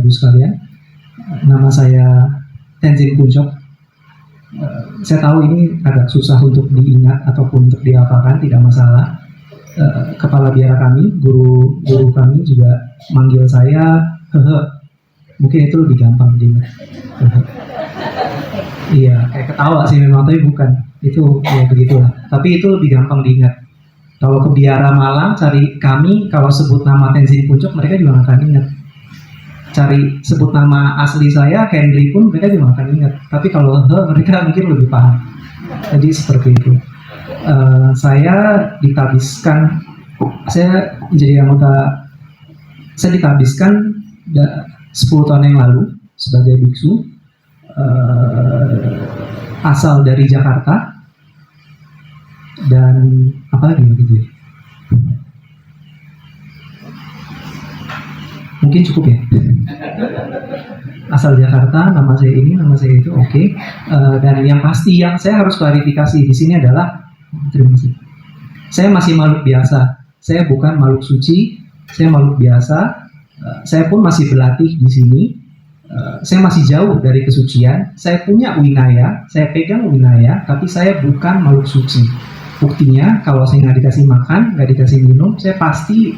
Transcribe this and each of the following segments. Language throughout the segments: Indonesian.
Ibu sekalian. Nama saya Tenzin Puncok. Saya tahu ini agak susah untuk diingat ataupun untuk dihafalkan, tidak masalah. Kepala biara kami, guru kami juga manggil saya hehe. Mungkin itu lebih gampang diingat. Iya, kayak ketawa sih memang, tapi bukan. Itu ya begitulah. Tapi itu lebih gampang diingat. Kalau ke biara Malang cari kami, kalau sebut nama Tenzin Puncok mereka juga akan ingat. Cari sebut nama asli saya Henry pun mereka juga akan ingat. Tapi kalau mereka mungkin lebih paham. Jadi seperti itu. Saya ditabiskan, saya menjadi anggota, saya ditabiskan 10 tahun yang lalu sebagai biksu, asal dari Jakarta. Dan apa lagi gitu ya? Mungkin cukup ya. Asal Jakarta, nama saya ini, nama saya itu, oke. Dan yang pasti yang saya harus klarifikasi di sini adalah, terima kasih. Saya masih makhluk biasa. Saya bukan makhluk suci. Saya makhluk biasa. Saya pun masih berlatih di sini. Saya masih jauh dari kesucian. Saya punya winaya. Saya pegang winaya, tapi saya bukan makhluk suci. Buktinya, kalau saya nggak dikasih makan, nggak dikasih minum, saya pasti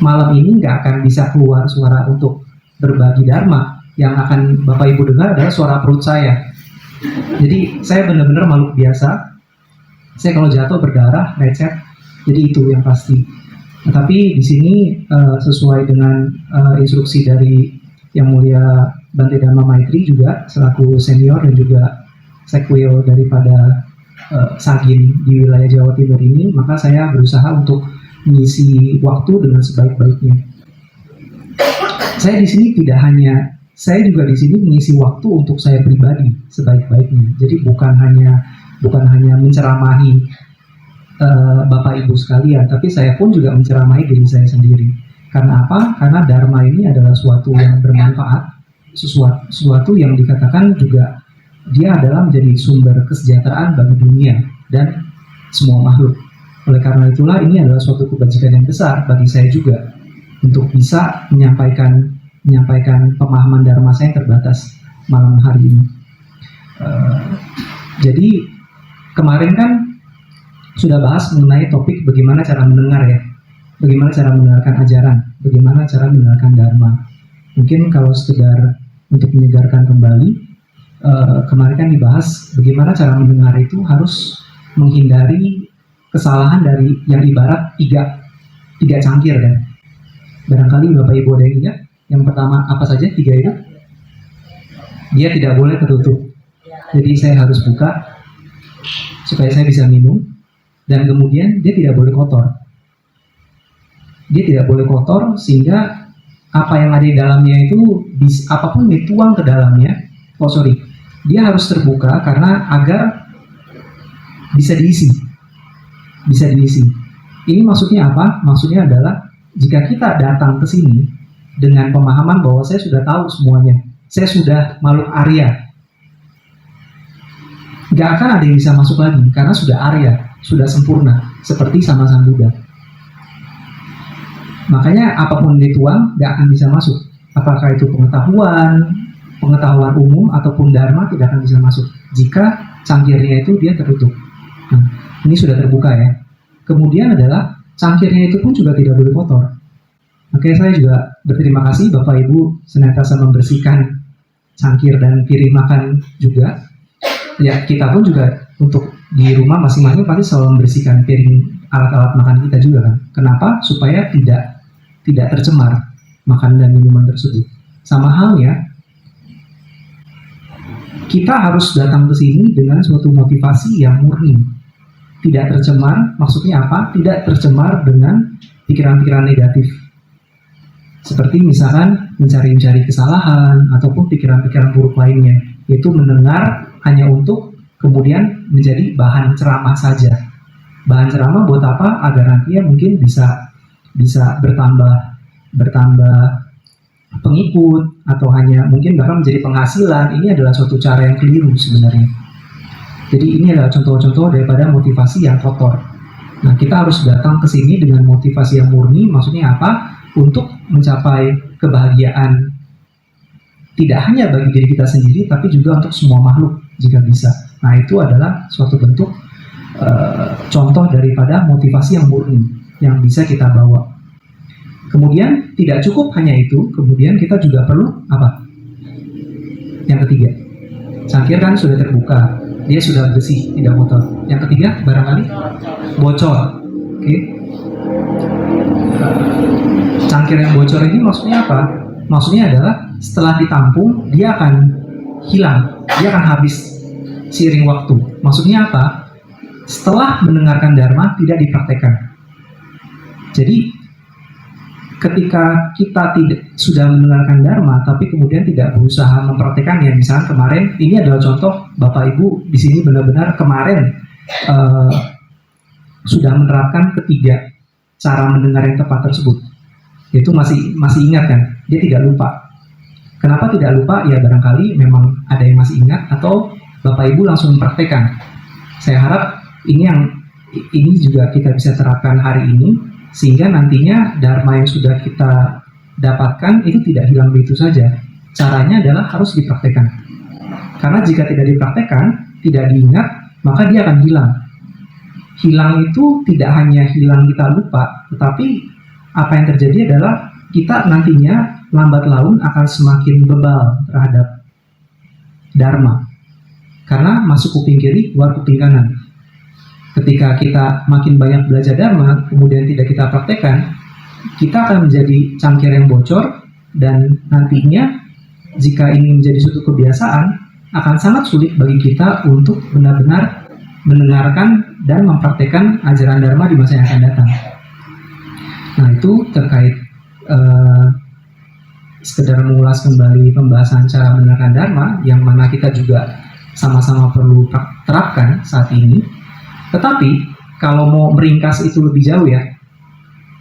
malam ini nggak akan bisa keluar suara untuk berbagi dharma. Yang akan Bapak Ibu dengar adalah suara perut saya. Jadi saya benar-benar makhluk biasa. Saya kalau jatuh berdarah, lecet. Jadi itu yang pasti. Nah, tapi di sini sesuai dengan instruksi dari Yang Mulia Bante Dhamma Maitri juga selaku senior dan juga sekwil daripada Sagin di wilayah Jawa Timur ini, maka saya berusaha untuk mengisi waktu dengan sebaik-baiknya. Saya di sini saya juga di sini mengisi waktu untuk saya pribadi sebaik-baiknya. Jadi bukan hanya menceramahi Bapak Ibu sekalian, tapi saya pun juga menceramahi diri saya sendiri. Karena apa? Karena Dharma ini adalah suatu yang bermanfaat, sesuatu yang dikatakan juga dia adalah menjadi sumber kesejahteraan bagi dunia dan semua makhluk. Oleh karena itulah ini adalah suatu kebajikan yang besar bagi saya juga untuk bisa menyampaikan pemahaman Dharma saya yang terbatas malam hari ini. Jadi kemarin kan sudah bahas mengenai topik bagaimana cara mendengar ya, bagaimana cara mendengarkan ajaran, bagaimana cara mendengarkan Dharma. Mungkin kalau sekedar untuk menyegarkan kembali, kemarin kan dibahas bagaimana cara mendengar itu harus menghindari kesalahan dari yang ibarat tiga cangkir kan. Barangkali Bapak Ibu ada yang ingat. Yang pertama apa saja tiga itu? Dia tidak boleh tertutup. Jadi saya harus buka supaya saya bisa minum. Dan kemudian dia tidak boleh kotor. Dia tidak boleh kotor sehingga apa yang ada di dalamnya itu apapun dituang ke dalamnya. Dia harus terbuka karena agar bisa diisi. Ini maksudnya apa? Maksudnya adalah jika kita datang ke sini dengan pemahaman bahwa saya sudah tahu semuanya, saya sudah makhluk Arya, nggak akan ada yang bisa masuk lagi karena sudah Arya, sudah sempurna, seperti sama Sang Buddha. Makanya apapun dituang nggak akan bisa masuk. Apakah itu pengetahuan umum ataupun Dharma tidak akan bisa masuk jika cangkirnya itu dia tertutup. Nah, ini sudah terbuka ya. Kemudian adalah cangkirnya itu pun juga tidak boleh kotor. Makanya saya juga berterima kasih Bapak Ibu senantiasa membersihkan cangkir dan piring makan juga. Ya kita pun juga untuk di rumah masing-masing pasti selalu membersihkan piring alat-alat makan kita juga kan. Kenapa? Supaya tidak tercemar makanan dan minuman tersebut. Sama halnya kita harus datang ke sini dengan suatu motivasi yang murni, tidak tercemar. Maksudnya apa? Tidak tercemar dengan pikiran-pikiran negatif, seperti misalkan mencari kesalahan ataupun pikiran-pikiran buruk lainnya. Yaitu mendengar hanya untuk kemudian menjadi bahan ceramah saja. Bahan ceramah buat apa? Agar nantinya mungkin bisa bertambah pengikut atau hanya mungkin bahkan menjadi penghasilan. Ini adalah suatu cara yang keliru sebenarnya. Jadi ini adalah contoh-contoh daripada motivasi yang kotor. Nah, kita harus datang ke sini dengan motivasi yang murni. Maksudnya apa? Untuk mencapai kebahagiaan tidak hanya bagi diri kita sendiri, tapi juga untuk semua makhluk jika bisa. Nah, itu adalah suatu bentuk contoh daripada motivasi yang murni yang bisa kita bawa. Kemudian tidak cukup hanya itu, kemudian kita juga perlu apa? Yang ketiga, cangkir kan sudah terbuka, dia sudah bersih, tidak kotor. Yang ketiga barangkali bocor. Oke. Cangkir yang bocor ini maksudnya apa? Maksudnya adalah setelah ditampung dia akan hilang, dia akan habis seiring waktu. Maksudnya apa? Setelah mendengarkan dharma tidak dipraktekkan. Jadi ketika kita tidak sudah mendengarkan dharma tapi kemudian tidak berusaha mempraktekannya, misalnya kemarin ini adalah contoh Bapak Ibu di sini benar-benar kemarin sudah menerapkan ketiga cara mendengar yang tepat tersebut. Itu masih ingat kan? Dia tidak lupa. Kenapa tidak lupa? Ya barangkali memang ada yang masih ingat atau Bapak Ibu langsung mempraktekkan. Saya harap ini juga kita bisa terapkan hari ini sehingga nantinya dharma yang sudah kita dapatkan itu tidak hilang begitu saja. Caranya adalah harus dipraktekkan. Karena jika tidak dipraktekkan, tidak diingat, maka dia akan hilang. Hilang itu tidak hanya hilang kita lupa, tetapi apa yang terjadi adalah kita nantinya lambat laun akan semakin bebal terhadap dharma. Karena masuk kuping kiri, keluar kuping kanan. Ketika kita makin banyak belajar dharma, kemudian tidak kita praktekkan, kita akan menjadi cangkir yang bocor, dan nantinya jika ini menjadi suatu kebiasaan, akan sangat sulit bagi kita untuk benar-benar mendengarkan dan mempraktekkan ajaran dharma di masa yang akan datang. Nah, itu terkait sekedar mengulas kembali pembahasan cara mendengarkan dharma, yang mana kita juga sama-sama perlu terapkan saat ini. Tetapi kalau mau meringkas itu lebih jauh ya,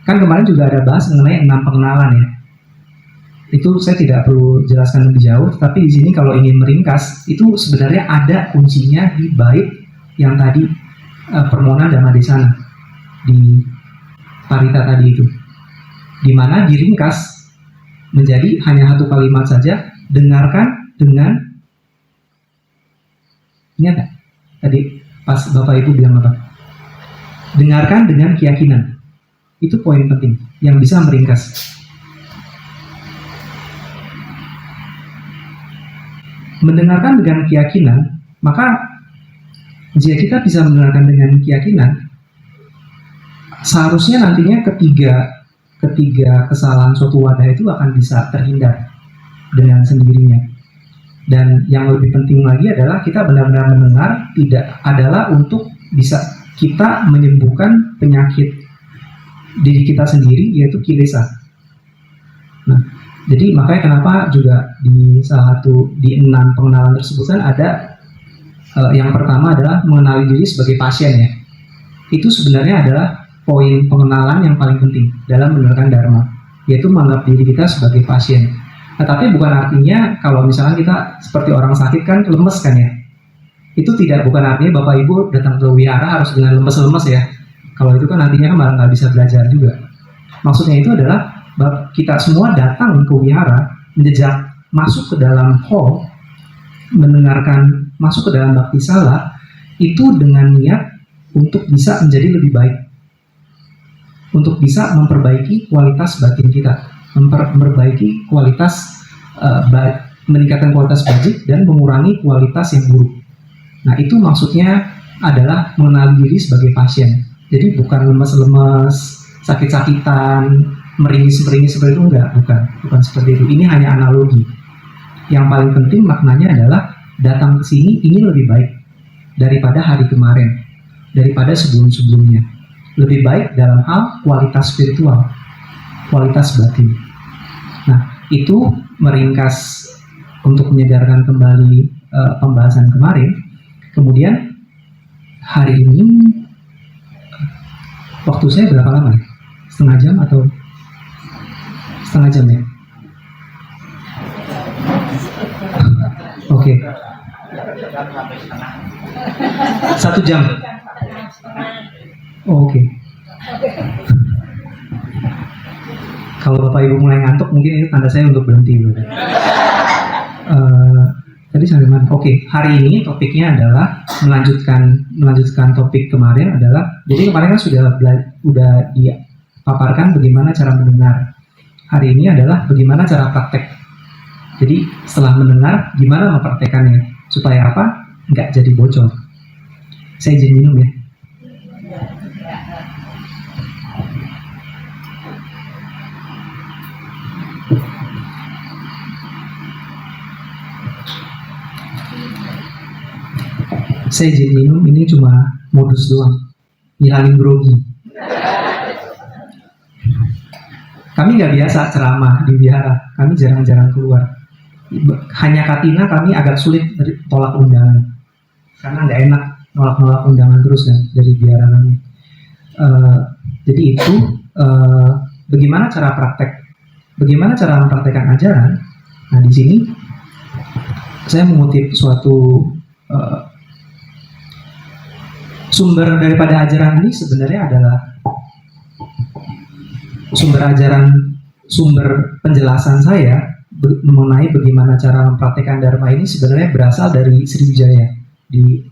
kan kemarin juga ada bahas mengenai 6 pengenalan ya. Itu saya tidak perlu jelaskan lebih jauh, tapi di sini kalau ingin meringkas, itu sebenarnya ada kuncinya di bait yang tadi permohonan Dhammadesana di Parita tadi itu, di mana diringkas menjadi hanya satu kalimat saja, dengarkan dengan, ingat gak? Tadi pas Bapak Ibu bilang apa? Dengarkan dengan keyakinan. Itu poin penting yang bisa meringkas. Mendengarkan dengan keyakinan, maka jika kita bisa mendengarkan dengan keyakinan, seharusnya nantinya ketiga kesalahan suatu wadah itu akan bisa terhindar dengan sendirinya. Dan yang lebih penting lagi adalah kita benar-benar mendengar tidak adalah untuk bisa kita menyembuhkan penyakit diri kita sendiri, yaitu kilesa. Nah, jadi makanya kenapa juga di salah satu di 6 pengenalan tersebut kan ada yang pertama adalah mengenali diri sebagai pasien ya. Itu sebenarnya adalah poin pengenalan yang paling penting dalam mendengarkan dharma, yaitu menganggap diri kita sebagai pasien. Nah, tapi bukan artinya kalau misalnya kita seperti orang sakit kan lemes kan ya. Itu bukan artinya Bapak Ibu datang ke wihara harus dengan lemes-lemes ya. Kalau itu kan nantinya kan malah nggak bisa belajar juga. Maksudnya itu adalah kita semua datang ke wihara, menjejak masuk ke dalam hall, mendengarkan, masuk ke dalam bakti sala, itu dengan niat untuk bisa menjadi lebih baik, untuk bisa memperbaiki kualitas batin kita, memperbaiki kualitas meningkatkan kualitas bajik dan mengurangi kualitas yang buruk. Nah, itu maksudnya adalah mengenali diri sebagai pasien. Jadi bukan lemes-lemes, sakit-sakitan, meringis-meringis seperti itu, bukan seperti itu. Ini hanya analogi. Yang paling penting maknanya adalah datang ke sini ingin lebih baik daripada hari kemarin, daripada sebelum-sebelumnya. Lebih baik dalam hal kualitas spiritual, kualitas batin. Nah, itu meringkas untuk menyegarkan kembali pembahasan kemarin. Kemudian hari ini waktu saya berapa lama ya? Setengah jam atau setengah jam ya? Oke. 1 jam. Oke. Kalau Bapak Ibu mulai ngantuk, mungkin itu tanda saya untuk berhenti. Tadi sampai mana? Oke, hari ini topiknya adalah melanjutkan topik kemarin adalah, jadi kemarin kan sudah dipaparkan bagaimana cara mendengar. Hari ini adalah bagaimana cara praktek. Jadi setelah mendengar, gimana mempraktekannya supaya apa? Nggak jadi bocor. Saya izin minum ya. Saya izin minum, ini cuma modus doang, ngilangin grogi. Kami nggak biasa ceramah di wihara, kami jarang-jarang keluar. Hanya Katina kami agak sulit tolak undangan, karena nggak enak nolak undangan terus kan dari wihara kami. Jadi itu bagaimana cara praktek, bagaimana cara mempraktekkan ajaran. Nah di sini saya mengutip suatu sumber daripada ajaran ini sebenarnya adalah sumber penjelasan saya mengenai bagaimana cara mempraktekkan Dharma ini sebenarnya berasal dari Sriwijaya. Di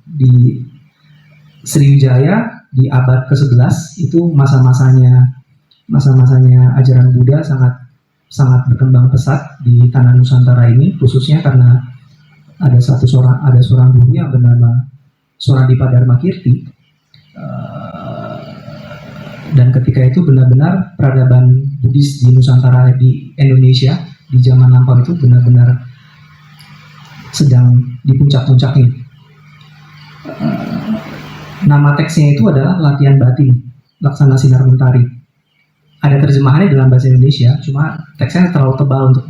Sriwijaya di abad ke-11 itu masa-masanya ajaran Buddha sangat berkembang pesat di tanah Nusantara ini, khususnya karena ada seorang guru yang bernama Suradipa Dharmakirti, dan ketika itu benar-benar peradaban Buddhis di Nusantara di Indonesia di zaman lampau itu benar-benar sedang di puncak-puncaknya. Nama teksnya itu adalah Latihan Batin, Laksana Sinar Mentari. Ada terjemahannya dalam bahasa Indonesia, cuma teksnya terlalu tebal untuk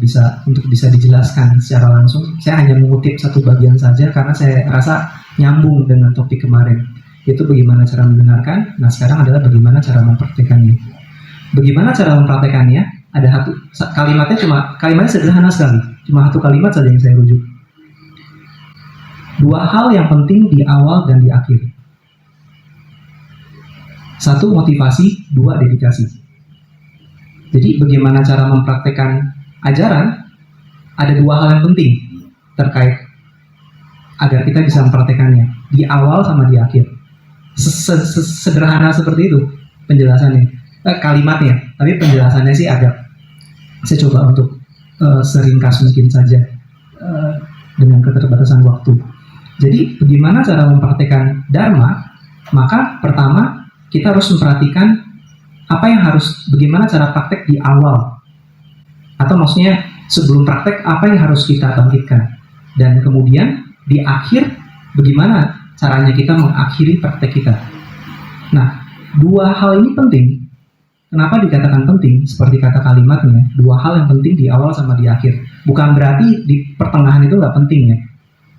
bisa dijelaskan secara langsung. Saya hanya mengutip satu bagian saja karena saya rasa nyambung dengan topik kemarin. Itu bagaimana cara mendengarkan. Nah sekarang adalah bagaimana cara mempraktekannya. Bagaimana cara mempraktekannya? Ada kalimatnya sederhana sekali, cuma satu kalimat saja yang saya rujuk. Dua hal yang penting di awal dan di akhir. Satu motivasi, dua dedikasi. Jadi bagaimana cara mempraktekkan ajaran? Ada dua hal yang penting terkait agar kita bisa mempraktekannya di awal sama di akhir. Sederhana seperti itu penjelasannya, kalimatnya, tapi penjelasannya sih agak saya coba untuk seringkas mungkin saja dengan keterbatasan waktu. Jadi bagaimana cara mempraktekkan Dharma? Maka pertama kita harus memperhatikan bagaimana cara praktek di awal, atau maksudnya sebelum praktek apa yang harus kita bangkitkan, dan kemudian di akhir bagaimana caranya kita mengakhiri praktek kita. Nah, dua hal ini penting. Kenapa dikatakan penting? Seperti kata kalimatnya, dua hal yang penting di awal sama di akhir. Bukan berarti di pertengahan itu nggak penting ya.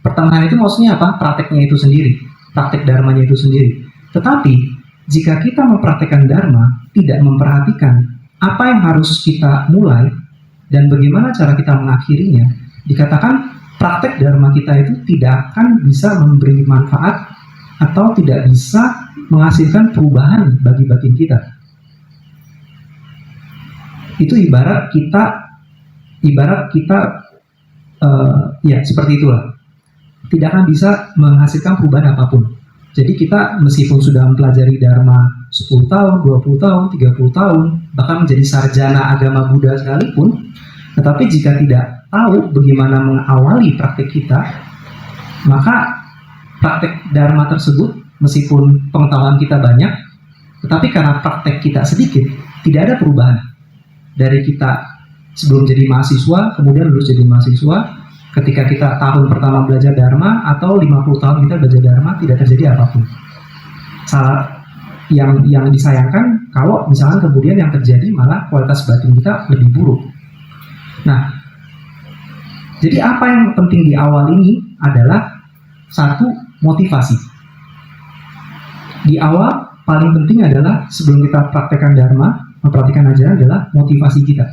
Pertengahan itu maksudnya apa? Prakteknya itu sendiri, praktek dharmanya itu sendiri. Tetapi jika kita mempraktekkan dharma, tidak memperhatikan apa yang harus kita mulai dan bagaimana cara kita mengakhirinya, dikatakan praktek dharma kita itu tidak akan bisa memberi manfaat atau tidak bisa menghasilkan perubahan bagi batin kita. Itu ibarat kita ya seperti itulah, tidak akan bisa menghasilkan perubahan apapun. Jadi kita meskipun sudah mempelajari dharma 10 tahun, 20 tahun, 30 tahun, bahkan menjadi sarjana agama Buddha sekalipun, tetapi jika tidak tahu bagaimana mengawali praktek kita, maka praktek dharma tersebut meskipun pengetahuan kita banyak, tetapi karena praktek kita sedikit, tidak ada perubahan. Dari kita sebelum jadi mahasiswa, kemudian lulus jadi mahasiswa, ketika kita tahun pertama belajar dharma, atau 50 tahun kita belajar dharma, tidak terjadi apapun. Yang disayangkan kalau misalkan kemudian yang terjadi malah kualitas batin kita lebih buruk. Nah, jadi apa yang penting di awal ini adalah satu, motivasi. Di awal paling penting adalah sebelum kita praktekkan dharma, mempraktikkan ajaran adalah motivasi kita.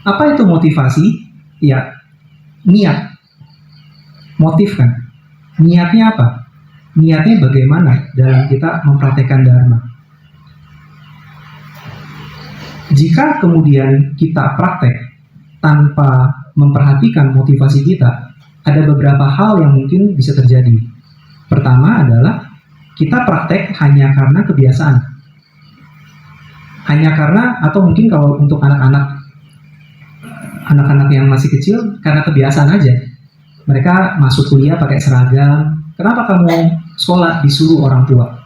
Apa itu motivasi? Ya, niat. Motif kan? Niatnya apa? Niatnya bagaimana dalam kita mempraktekkan dharma. Jika kemudian kita praktek tanpa memperhatikan motivasi kita, ada beberapa hal yang mungkin bisa terjadi. Pertama adalah kita praktek hanya karena kebiasaan. Hanya karena, atau mungkin kalau untuk anak-anak yang masih kecil, karena kebiasaan aja. Mereka masuk kuliah pakai seragam. Kenapa kamu sekolah disuruh orang tua?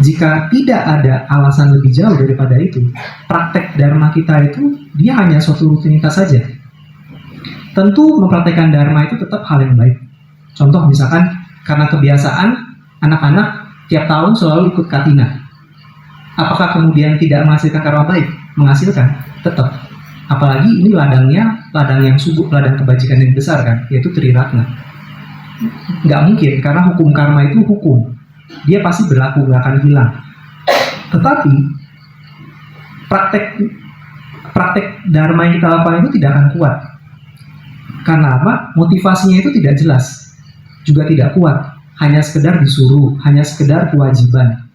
Jika tidak ada alasan lebih jauh daripada itu, praktek dharma kita itu dia hanya suatu rutinitas saja. Tentu mempraktekkan dharma itu tetap hal yang baik. Contoh misalkan karena kebiasaan anak-anak tiap tahun selalu ikut katina. Apakah kemudian tidak menghasilkan karma baik? Menghasilkan, tetap. Apalagi ini ladang yang subur, ladang kebajikan yang besar kan, yaitu Triratna. Nggak mungkin, karena hukum karma itu hukum. Dia pasti berlaku, nggak akan hilang. Tetapi praktek dharma yang kita lakukan itu tidak akan kuat. Karena apa? Motivasinya itu tidak jelas, juga tidak kuat. Hanya sekedar disuruh, hanya sekedar kewajiban.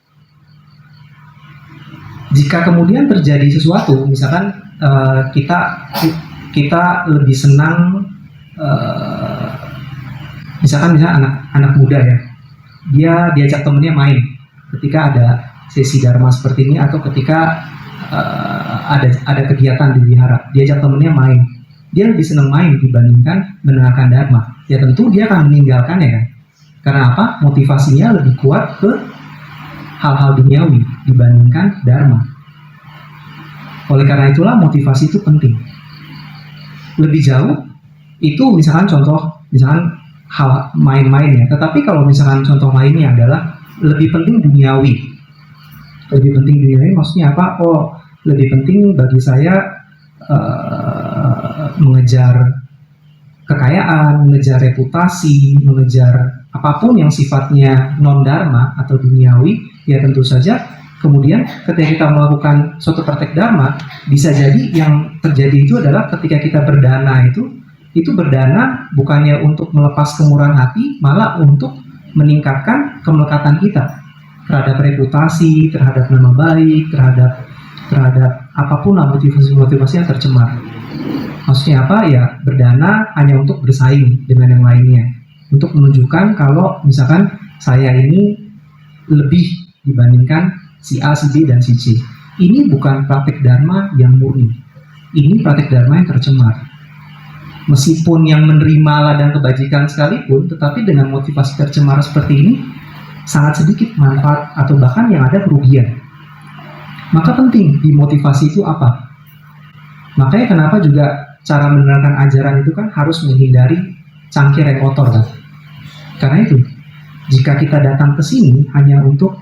Jika kemudian terjadi sesuatu, misalkan kita lebih senang, misalkan anak muda ya, dia diajak temennya main ketika ada sesi dharma seperti ini, atau ketika ada kegiatan di wihara, diajak temennya main, dia lebih senang main dibandingkan mendengarkan dharma. Ya tentu dia akan meninggalkannya kan, karena apa? Motivasinya lebih kuat ke hal-hal duniawi dibandingkan dharma. Oleh karena itulah motivasi itu penting. Lebih jauh itu misalkan hal main-main ya. Tetapi kalau misalkan contoh lainnya adalah lebih penting duniawi. Lebih penting duniawi maksudnya apa? Oh, lebih penting bagi saya mengejar kekayaan, mengejar reputasi, mengejar apapun yang sifatnya non-dharma atau duniawi, ya tentu saja kemudian ketika kita melakukan suatu praktek dharma, bisa jadi yang terjadi itu adalah ketika kita berdana itu berdana bukannya untuk melepas kemurahan hati, malah untuk meningkatkan kemelekatan kita terhadap reputasi, terhadap nama baik, terhadap apapun lah motivasi yang tercemar. Maksudnya apa? Ya berdana hanya untuk bersaing dengan yang lainnya, untuk menunjukkan kalau misalkan saya ini lebih dibandingkan si A, si B, dan si C. Ini bukan praktek dharma yang murni. Ini praktek dharma yang tercemar. Meskipun yang menerima ladang kebajikan sekalipun, tetapi dengan motivasi tercemar seperti ini, sangat sedikit manfaat atau bahkan yang ada kerugian. Maka penting di motivasi itu apa? Makanya kenapa juga cara menerangkan ajaran itu kan harus menghindari cangkir yang kotor kan? Karena itu, jika kita datang ke sini hanya untuk,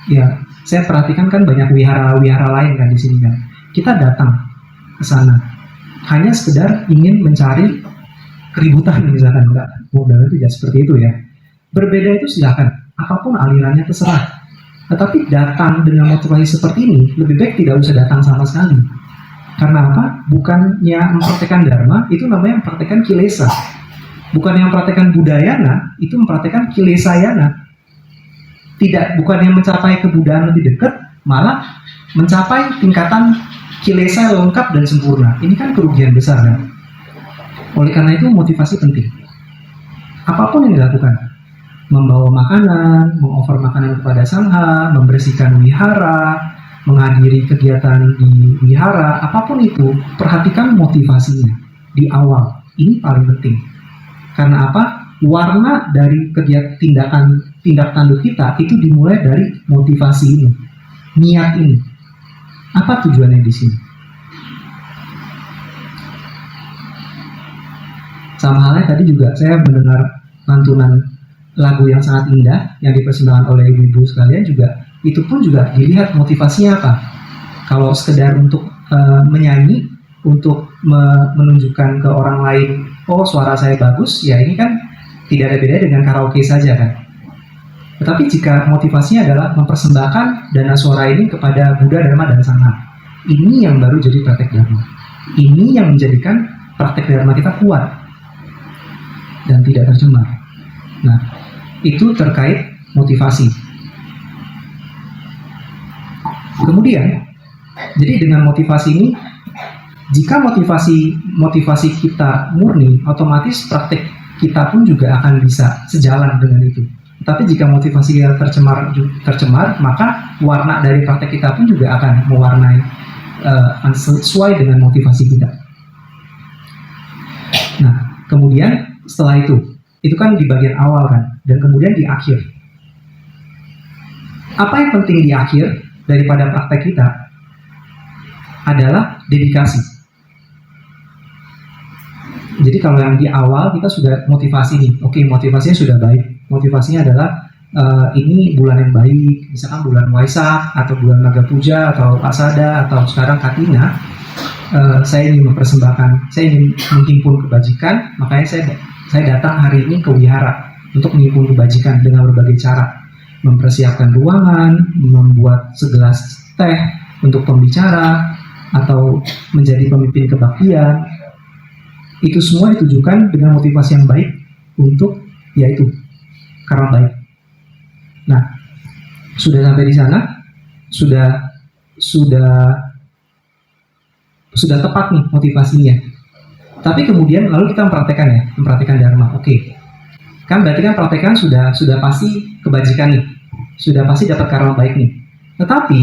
ya saya perhatikan kan banyak wihara-wihara lain kan di sini kan. Kita datang ke sana hanya sekedar ingin mencari keributan misalkan, enggak, modalnya tidak seperti itu ya. Berbeda itu silakan, apapun alirannya terserah. Tetapi datang dengan motivasi seperti ini, lebih baik tidak usah datang sama sekali. Karena apa? Bukannya mempraktekkan dharma, itu namanya mempraktekkan kilesa. Bukan yang mempraktekkan budayana, itu mempraktekkan kilesayana. Bukan yang mencapai kebudayaan lebih dekat, malah mencapai tingkatan kilesa lengkap dan sempurna. Ini kan kerugian besar kan? Oleh karena itu motivasi penting. Apapun yang dilakukan, membawa makanan, mengoffer makanan kepada sangha, membersihkan wihara, menghadiri kegiatan di wihara, apapun itu, perhatikan motivasinya di awal. Ini paling penting. Karena apa? Warna dari kegiatan tindak tanduk kita itu dimulai dari motivasi ini, niat ini. Apa tujuannya di sini? Sama halnya tadi juga saya mendengar lantunan lagu yang sangat indah yang dipersembahkan oleh ibu-ibu sekalian juga, itu pun juga dilihat motivasinya apa. Kalau sekedar untuk menyanyi, untuk menunjukkan ke orang lain, oh suara saya bagus, ya ini kan tidak ada beda dengan karaoke saja kan. Tetapi jika motivasinya adalah mempersembahkan dana suara ini kepada Buddha, Dharma, dan Sangha, ini yang baru jadi praktek dharma. Ini yang menjadikan praktek dharma kita kuat dan tidak tercemar. Nah, itu terkait motivasi. Kemudian, jadi dengan motivasi ini Jika motivasi kita murni, otomatis praktek kita pun juga akan bisa sejalan dengan itu. Tapi jika motivasi kita tercemar, maka warna dari praktek kita pun juga akan mewarnai sesuai dengan motivasi kita. Nah, kemudian setelah itu kan di bagian awal kan, dan kemudian di akhir. Apa yang penting di akhir daripada praktek kita adalah dedikasi. Jadi kalau yang di awal kita sudah motivasi nih, oke, motivasinya sudah baik. Motivasinya adalah ini bulan yang baik, misalkan bulan Waisak atau bulan Naga Puja atau Asada atau sekarang Katina. Saya ingin mempersembahkan, saya ingin menghimpun kebajikan, makanya saya datang hari ini ke wihara untuk menghimpun kebajikan dengan berbagai cara, mempersiapkan ruangan, membuat segelas teh untuk pembicara, atau menjadi pemimpin kebaktian. Itu semua ditujukan dengan motivasi yang baik untuk yaitu karena baik. Nah, sudah sampai di sana, sudah tepat nih motivasinya. Tapi kemudian lalu kita mempraktekkan dharma. Oke. Kan berarti kan praktekan sudah pasti kebajikan nih. Sudah pasti dapat karma baik nih. Tetapi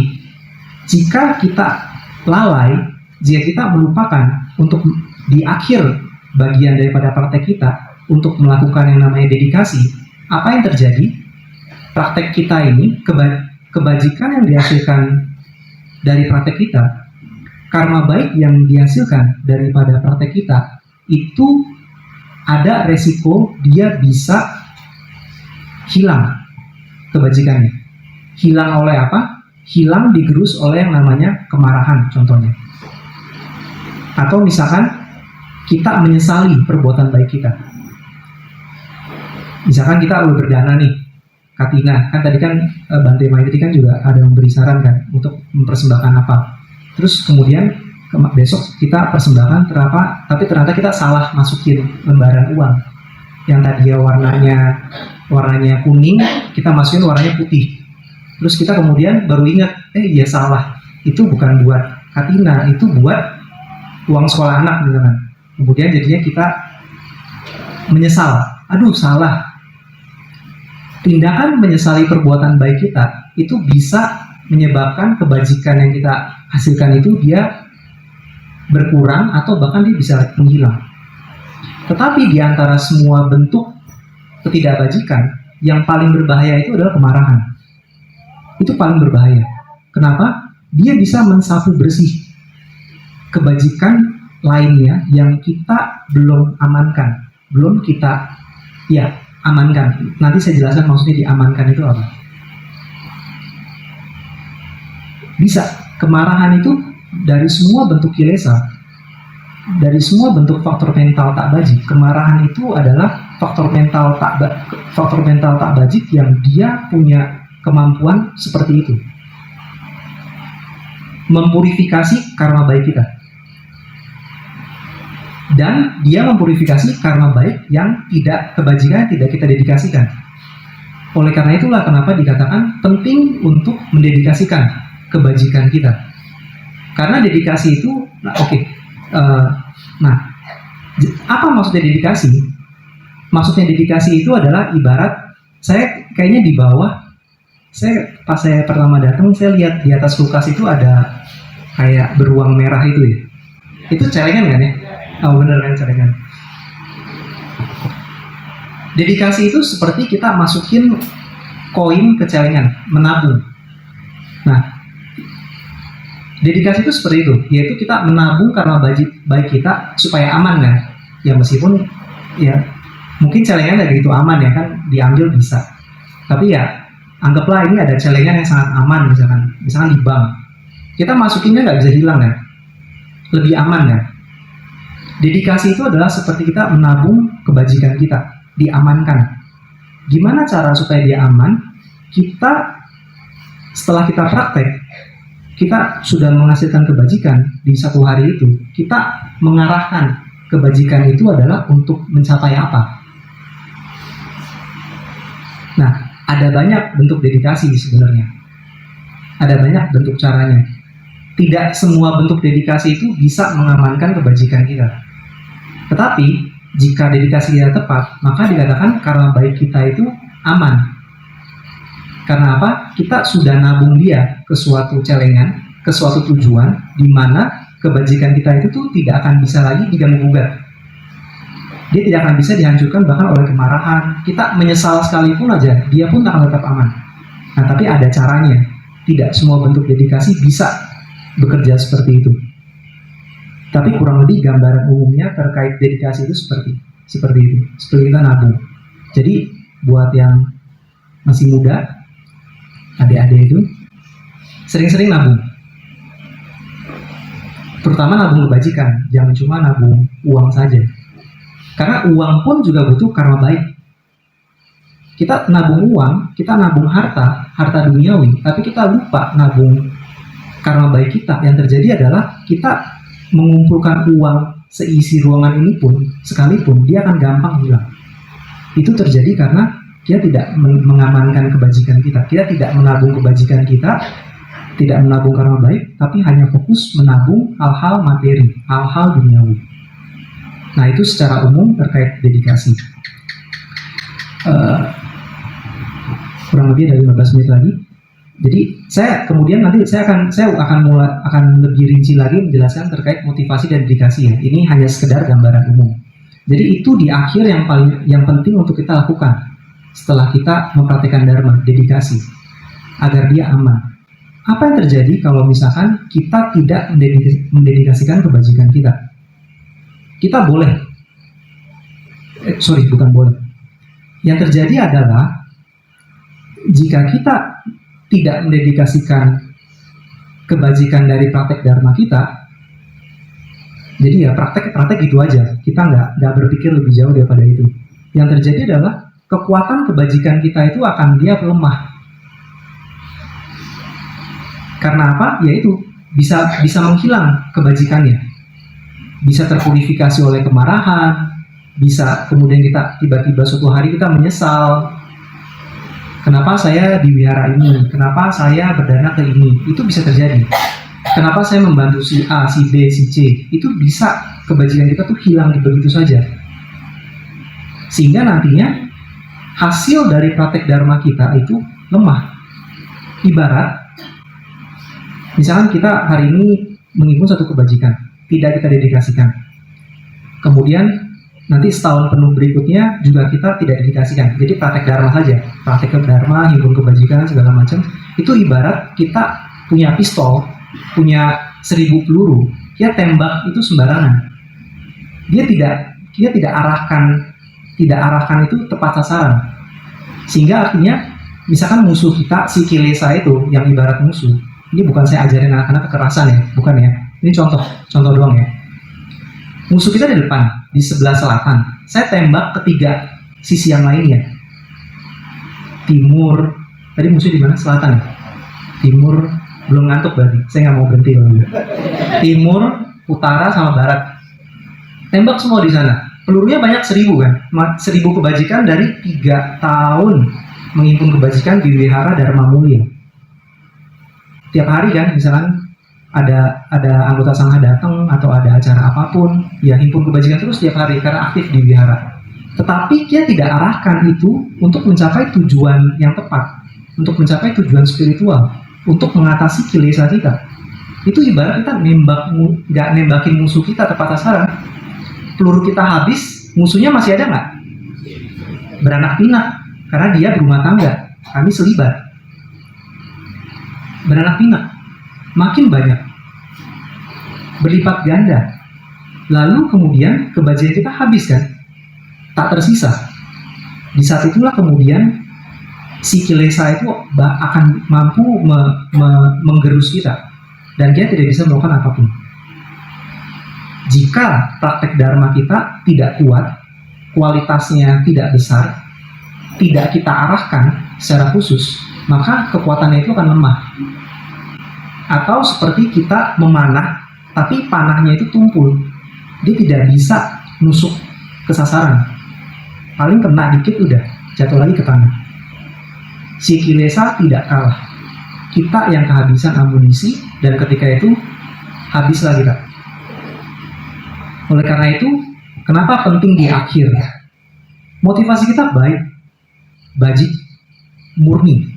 jika kita lalai, jika kita melupakan untuk di akhir bagian daripada praktek kita untuk melakukan yang namanya dedikasi, apa yang terjadi? Praktek kita ini, kebajikan yang dihasilkan dari praktek kita, karma baik yang dihasilkan daripada praktek kita, itu ada resiko dia bisa hilang kebajikannya. Hilang oleh apa? Hilang digerus oleh yang namanya kemarahan contohnya. Atau misalkan kita menyesali perbuatan baik kita. Misalkan kita udah berdana nih, Katina, kan tadi kan Bante Maitri kan juga ada memberi saran kan untuk mempersembahkan apa. Terus kemudian besok kita persembahkan terapa, tapi ternyata kita salah masukin lembaran uang. Yang tadi warnanya kuning, kita masukin warnanya putih. Terus kita kemudian baru ingat, iya salah, itu bukan buat Katina, itu buat uang sekolah anak misalkan. Kemudian jadinya kita menyesal, aduh salah. Tindakan menyesali perbuatan baik kita itu bisa menyebabkan kebajikan yang kita hasilkan itu dia berkurang atau bahkan dia bisa menghilang. Tetapi di antara semua bentuk ketidakbajikan, yang paling berbahaya itu adalah kemarahan. Itu paling berbahaya. Kenapa? Dia bisa mensapu bersih kebajikan lainnya yang kita belum amankan, belum kita amankan. Nanti saya jelaskan maksudnya diamankan itu apa. Bisa, kemarahan itu dari semua bentuk kilesa, dari semua bentuk faktor mental tak bajik, kemarahan itu adalah faktor mental tak bajik yang dia punya kemampuan seperti itu, mempurifikasi karma baik kita. Dan dia mempurifikasi karma baik yang kebajikan tidak kita dedikasikan. Oleh karena itulah kenapa dikatakan penting untuk mendedikasikan kebajikan kita. Karena dedikasi itu, apa maksudnya dedikasi? Maksudnya dedikasi itu adalah ibarat, saya kayaknya di bawah, pas saya pertama datang, saya lihat di atas kulkas itu ada kayak beruang merah itu ya. Itu celengan kan ya? Oh bener kan, celengan. Dedikasi itu seperti kita masukin koin ke celengan, menabung. Nah, dedikasi itu seperti itu, yaitu kita menabung karena baik kita supaya aman kan. Ya meskipun ya mungkin celengan dari itu aman ya kan, diambil bisa. Tapi ya anggaplah ini ada celengan yang sangat aman misalkan di bank. Kita masukinnya nggak bisa hilang kan, lebih aman kan. Dedikasi itu adalah seperti kita menabung kebajikan kita, diamankan. Gimana cara supaya dia aman? Setelah kita praktek, kita sudah menghasilkan kebajikan di satu hari itu, kita mengarahkan kebajikan itu adalah untuk mencapai apa? Nah, ada banyak bentuk dedikasi sebenarnya. Ada banyak bentuk caranya. Tidak semua bentuk dedikasi itu bisa mengamankan kebajikan kita. Tetapi jika dedikasi kita tepat, maka dikatakan karma baik kita itu aman. Karena apa? Kita sudah nabung dia ke suatu celengan, ke suatu tujuan, di mana kebajikan kita itu tuh tidak akan bisa lagi diganggu-gugat. Dia tidak akan bisa dihancurkan bahkan oleh kemarahan. Kita menyesal sekalipun aja, dia pun akan tetap aman. Nah, tapi ada caranya. Tidak semua bentuk dedikasi bisa bekerja seperti itu. Tapi kurang lebih gambaran umumnya terkait dedikasi itu seperti itu. Seperti kita nabung. Jadi buat yang masih muda, adik-adik itu sering-sering nabung. Terutama nabung kebajikan, jangan cuma nabung uang saja. Karena uang pun juga butuh karma baik. Kita nabung uang, kita nabung harta duniawi, tapi kita lupa nabung karma baik kita. Yang terjadi adalah kita mengumpulkan uang seisi ruangan ini pun, sekalipun dia akan gampang hilang. Itu terjadi karena kita tidak mengamankan kebajikan kita. Kita tidak menabung kebajikan kita, tidak menabung karma baik, tapi hanya fokus menabung hal-hal materi, hal-hal duniawi. Nah, itu secara umum terkait dedikasi. Kurang lebih dari 15 menit lagi. Jadi saya akan lebih rinci lagi menjelaskan terkait motivasi dan dedikasi ya. Ini hanya sekedar gambaran umum. Jadi itu di akhir yang penting untuk kita lakukan setelah kita mempraktikkan dharma, dedikasi, agar dia aman. Apa yang terjadi kalau misalkan kita tidak mendedikasikan kebajikan kita? Kita boleh, bukan boleh. Yang terjadi adalah jika kita tidak mendedikasikan kebajikan dari praktek dharma kita, jadi ya praktek gitu aja. Kita nggak berpikir lebih jauh daripada itu. Yang terjadi adalah kekuatan kebajikan kita itu akan dia lemah. Karena apa? Yaitu bisa menghilang kebajikannya. Bisa terpurifikasi oleh kemarahan, bisa kemudian kita tiba-tiba suatu hari kita menyesal. Kenapa saya di wihara ini? Kenapa saya berdana ke ini? Itu bisa terjadi. Kenapa saya membantu si A, si B, si C? Itu bisa kebajikan kita tuh hilang begitu saja. Sehingga nantinya hasil dari praktek dharma kita itu lemah. Ibarat, misalkan kita hari ini menghimpun satu kebajikan, tidak kita dedikasikan. Kemudian nanti setahun penuh berikutnya juga kita tidak dedikasikan. Jadi praktek dharma saja, praktek dharma, himpun kebajikan segala macam. Itu ibarat kita punya pistol, punya 1000 peluru, dia tembak itu sembarangan. Dia tidak arahkan itu tepat sasaran. Sehingga artinya misalkan musuh kita si kilesa itu yang ibarat musuh. Ini bukan saya ajarin anak-anak kekerasan ya, bukan ya. Ini contoh doang ya. Musuh kita di depan, di sebelah selatan. Saya tembak ketiga sisi yang lainnya. Timur, tadi musuh di mana? Selatan ya? Timur, belum ngantuk berarti. Saya nggak mau berhenti. Timur, utara, sama barat. Tembak semua di sana. Pelurunya banyak 1000 kan? 1000 kebajikan dari 3 tahun menghimpun kebajikan di wihara Dharma Mulia. Tiap hari kan, misalkan ada anggota sangha datang atau ada acara apapun, ya himpun kebajikan terus tiap hari karena aktif di wihara. Tetapi dia tidak arahkan itu untuk mencapai tujuan yang tepat, untuk mencapai tujuan spiritual, untuk mengatasi kilesa kita. Itu ibarat kita nggak nembakin musuh kita tepat sasaran. Peluru kita habis, musuhnya masih ada nggak? Beranak pinak, karena dia berumah tangga, kami selibat. Beranak pinak, makin banyak, berlipat ganda. Lalu kemudian kebajikan kita habis kan, tak tersisa. Di saat itulah kemudian si kilesa itu akan mampu menggerus kita, dan dia tidak bisa melakukan apapun. Jika praktek dharma kita tidak kuat, kualitasnya tidak besar, tidak kita arahkan secara khusus, maka kekuatannya itu akan lemah. Atau seperti kita memanah, tapi panahnya itu tumpul. Dia tidak bisa nusuk ke sasaran. Paling kena dikit udah, jatuh lagi ke tanah. Si kilesa tidak kalah. kita yang kehabisan amunisi, dan ketika itu habislah kita. Oleh karena itu, kenapa penting di akhir? Motivasi kita baik, bajik, murni.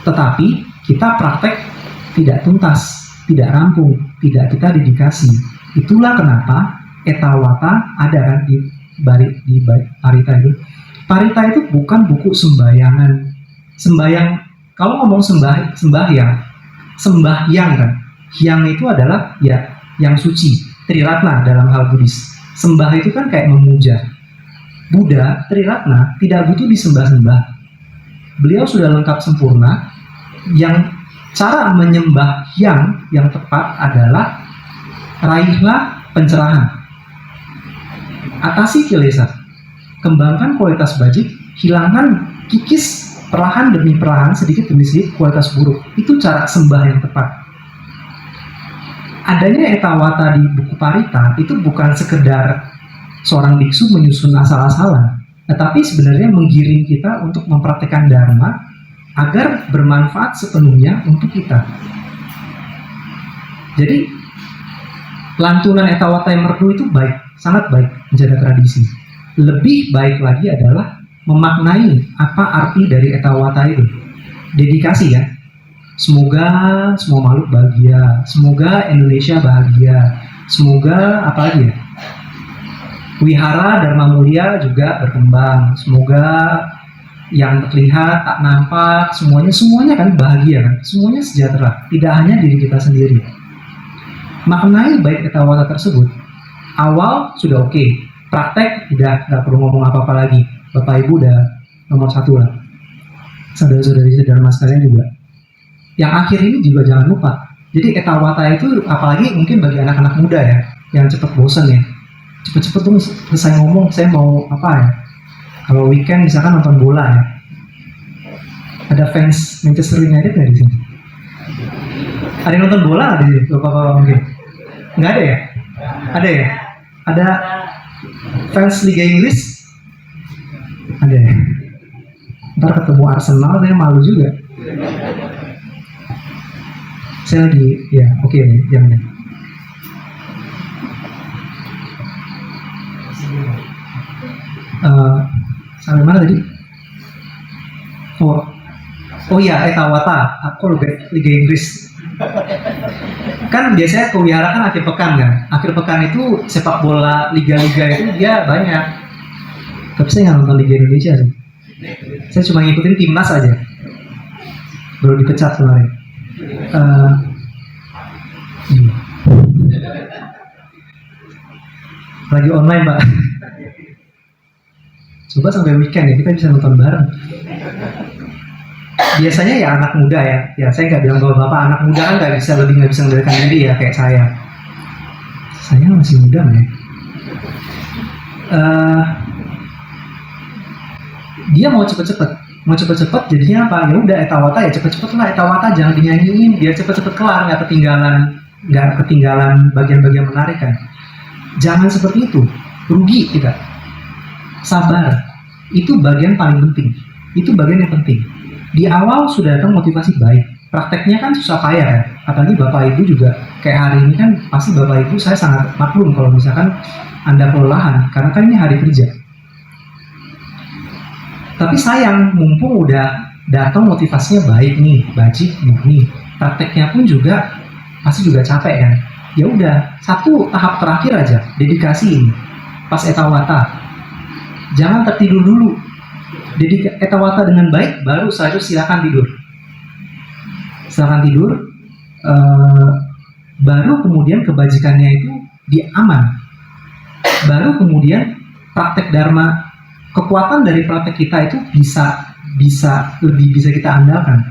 Tetapi kita praktek tidak tuntas, tidak rampung, tidak kita dedikasi. Itulah kenapa Etawata ada kan di Parita itu. Parita itu bukan buku sembayangan. Sembayang, kalau ngomong sembahyang kan. Hyang itu adalah ya yang suci, Triratna dalam hal Buddhis. Sembah itu kan kayak memuja. Buddha, Triratna, tidak butuh disembah-sembah. Beliau sudah lengkap sempurna. Yang cara menyembah yang tepat adalah raihlah pencerahan. Atasi kilesa, kembangkan kualitas bajik, hilangkan kikis perlahan demi perlahan, sedikit demi sedikit kualitas buruk. Itu cara sembah yang tepat. Adanya Etawata di buku Parita itu bukan sekedar seorang biksu menyusun asal-asalan, tetapi sebenarnya menggiring kita untuk mempraktekkan dharma agar bermanfaat sepenuhnya untuk kita. Jadi lantunan Etawata yang merdu itu baik, sangat baik menjaga tradisi. Lebih baik lagi adalah memaknai apa arti dari Etawata itu. Dedikasi ya. Semoga semua makhluk bahagia, semoga Indonesia bahagia, semoga apa lagi ya? Wihara Dharma Mulia juga berkembang. Semoga yang terlihat tak nampak semuanya kan bahagia kan, semuanya sejahtera, tidak hanya diri kita sendiri. Maknai baik Etawata tersebut awal sudah oke. Praktek udah nggak perlu ngomong apa-apa lagi. Bapak Ibu udah nomor 1 lah, saudara-saudari sedharma sekalian juga. Yang akhir ini juga jangan lupa. Jadi Etawata itu apalagi mungkin bagi anak-anak muda ya, yang cepet bosan ya, cepet-cepet tuh selesai ngomong saya mau apa ya. Kalau weekend misalkan nonton bola ya. Ada fans Manchester United nggak di sini? Ada yang nonton bola nggak di sini? Bapak-bapak mungkin? Nggak ada ya? Ada ya? Ada fans Liga Inggris? Ada ya? Ntar ketemu Arsenal saya malu juga. Saya lagi, ya oke, jangan ya. Sampai mana tadi? Oh iya, Etawata. Aku Liga Inggris. Kan biasanya ke wihara kan akhir pekan kan. Akhir pekan itu sepak bola liga-liga itu dia banyak. Tapi saya nggak nonton Liga Indonesia sih. Saya cuma ngikutin timnas aja. Baru dipecat kemarin. Lagi online Pak. Coba sampai weekend ya kita bisa nonton bareng. Biasanya ya anak muda ya saya nggak bilang bahwa bapak anak muda kan nggak bisa mengendalikan diri ya kayak saya. Saya masih muda ya. Dia mau cepet-cepet jadinya apa? Ya udah Etawata ya cepet-cepet lah Etawata, jangan dinyanyiin biar cepet-cepet kelar, nggak ketinggalan bagian-bagian menarik kan. Jangan seperti itu, rugi kita. Sabar, itu bagian paling penting. Itu bagian yang penting. Di awal sudah datang motivasi baik. Prakteknya kan susah payah kan. Apalagi Bapak Ibu juga kayak hari ini kan pasti Bapak Ibu saya sangat maklum kalau misalkan Anda kelelahan karena kan ini hari kerja. Tapi sayang, mumpung udah datang motivasinya baik nih, bajik nih, prakteknya pun juga pasti juga capek kan. Ya udah, satu tahap terakhir aja, dedikasi ini. Pas Etawata, jangan tertidur dulu. Etawata dengan baik, baru setelah itu silakan tidur. Silakan tidur, baru kemudian kebajikannya itu diaman. Baru kemudian praktek dharma. Kekuatan dari praktek kita itu lebih bisa kita andalkan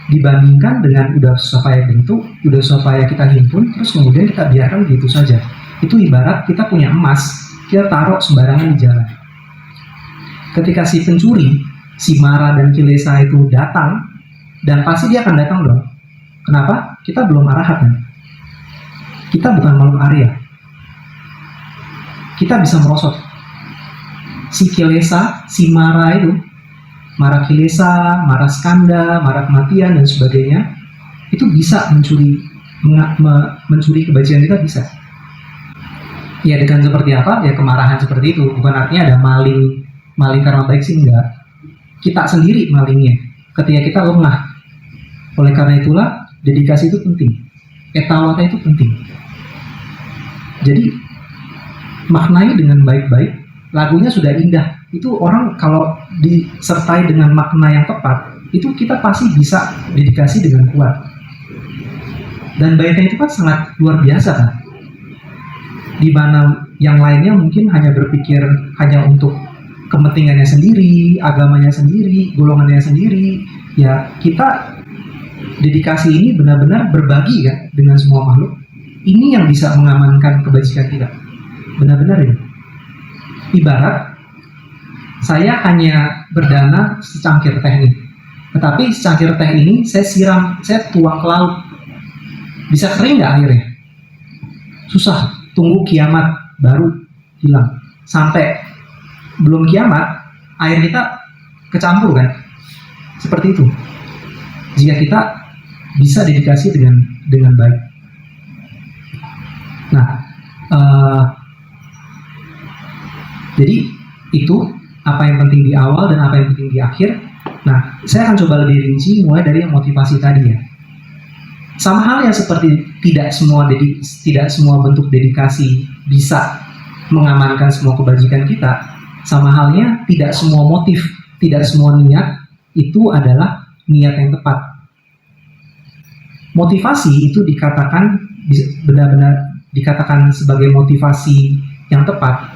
dibandingkan dengan udah susah payah bentuk, udah susah payah kita himpun, terus kemudian kita biarkan begitu saja. Itu ibarat kita punya emas, kita taruh sembarangan di jalan. Ketika si pencuri, si Mara dan Kilesa itu datang, dan pasti dia akan datang dong. Kenapa? Kita belum arahat kan? Kita bukan makhluk Arya. Kita bisa merosot. Si Kilesa, si Mara itu mara kilesa, mara skanda, mara kematian dan sebagainya, itu bisa mencuri kebajikan kita, bisa. Ya dengan seperti apa? Ya kemarahan seperti itu. Bukan artinya ada maling karena baik sih, enggak. Kita sendiri malingnya ketika kita lengah. Oleh karena itulah dedikasi itu penting. Etawata itu penting. Jadi maknai dengan baik-baik. Lagunya sudah indah. Itu orang kalau disertai dengan makna yang tepat, itu kita pasti bisa dedikasi dengan kuat. Dan baiknya itu kan sangat luar biasa kan. Di mana yang lainnya mungkin hanya berpikir hanya untuk kepentingannya sendiri, agamanya sendiri, golongannya sendiri. Ya kita dedikasi ini benar-benar berbagi kan dengan semua makhluk. Ini yang bisa mengamankan kebajikan kita. Benar-benar ini. Ibarat saya hanya berdana secangkir teh ini, tetapi secangkir teh ini saya siram, saya tuang ke laut. Bisa kering nggak airnya? Susah. Tunggu kiamat baru hilang. Sampai belum kiamat, air kita kecampur kan? Seperti itu. Jika kita bisa dedikasi dengan baik. Nah, jadi itu apa yang penting di awal dan apa yang penting di akhir. Nah, saya akan coba lebih rinci mulai dari yang motivasi tadi ya. Sama halnya seperti tidak semua bentuk dedikasi bisa mengamankan semua kebajikan kita. Sama halnya tidak semua motif, tidak semua niat itu adalah niat yang tepat. Motivasi itu dikatakan benar-benar dikatakan sebagai motivasi yang tepat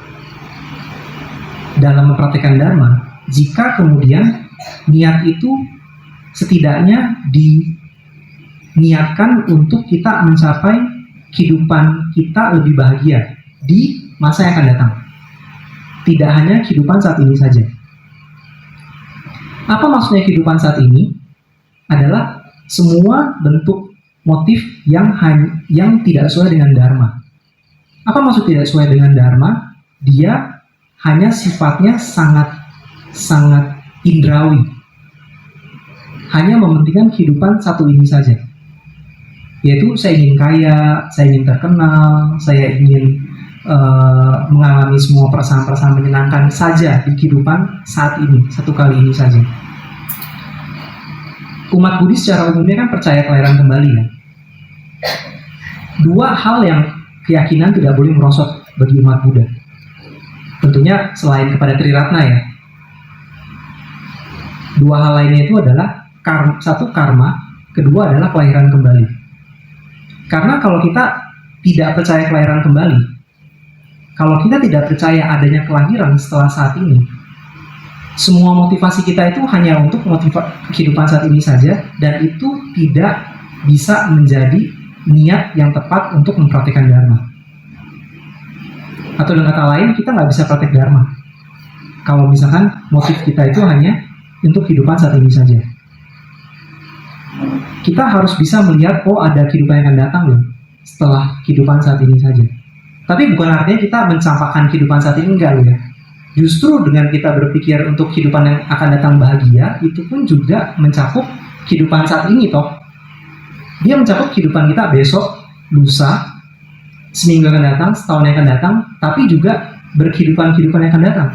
dalam mempraktikkan dharma jika kemudian niat itu setidaknya diniatkan untuk kita mencapai kehidupan kita lebih bahagia di masa yang akan datang, tidak hanya kehidupan saat ini saja. Apa maksudnya kehidupan saat ini? Adalah semua bentuk motif yang tidak sesuai dengan dharma. Apa maksud tidak sesuai dengan dharma? Dia hanya sifatnya sangat indrawi, hanya mementingkan kehidupan satu ini saja, yaitu saya ingin kaya, saya ingin terkenal, saya ingin mengalami semua perasaan-perasaan menyenangkan saja di kehidupan saat ini, satu kali ini saja. Umat Buddhis secara umumnya kan percaya kelahiran kembali ya. Dua hal yang keyakinan tidak boleh merosot bagi umat Buddha. Tentunya selain kepada Triratna ya. Dua hal lainnya itu adalah satu karma, kedua adalah kelahiran kembali. Karena kalau kita tidak percaya kelahiran kembali, kalau kita tidak percaya adanya kelahiran setelah saat ini, semua motivasi kita itu hanya untuk kehidupan saat ini saja, dan itu tidak bisa menjadi niat yang tepat untuk mempraktikkan dharma. Atau dengan kata lain, kita nggak bisa praktek dharma kalau misalkan motif kita itu hanya untuk kehidupan saat ini saja. Kita harus bisa melihat, oh ada kehidupan yang akan datang loh setelah kehidupan saat ini saja. Tapi bukan artinya kita mencampakkan kehidupan saat ini, enggak loh ya. Justru dengan kita berpikir untuk kehidupan yang akan datang bahagia, itu pun juga mencakup kehidupan saat ini toh. Dia mencakup kehidupan kita besok, lusa, seminggu akan datang, setahun yang akan datang, tapi juga berkehidupan-kehidupan yang akan datang.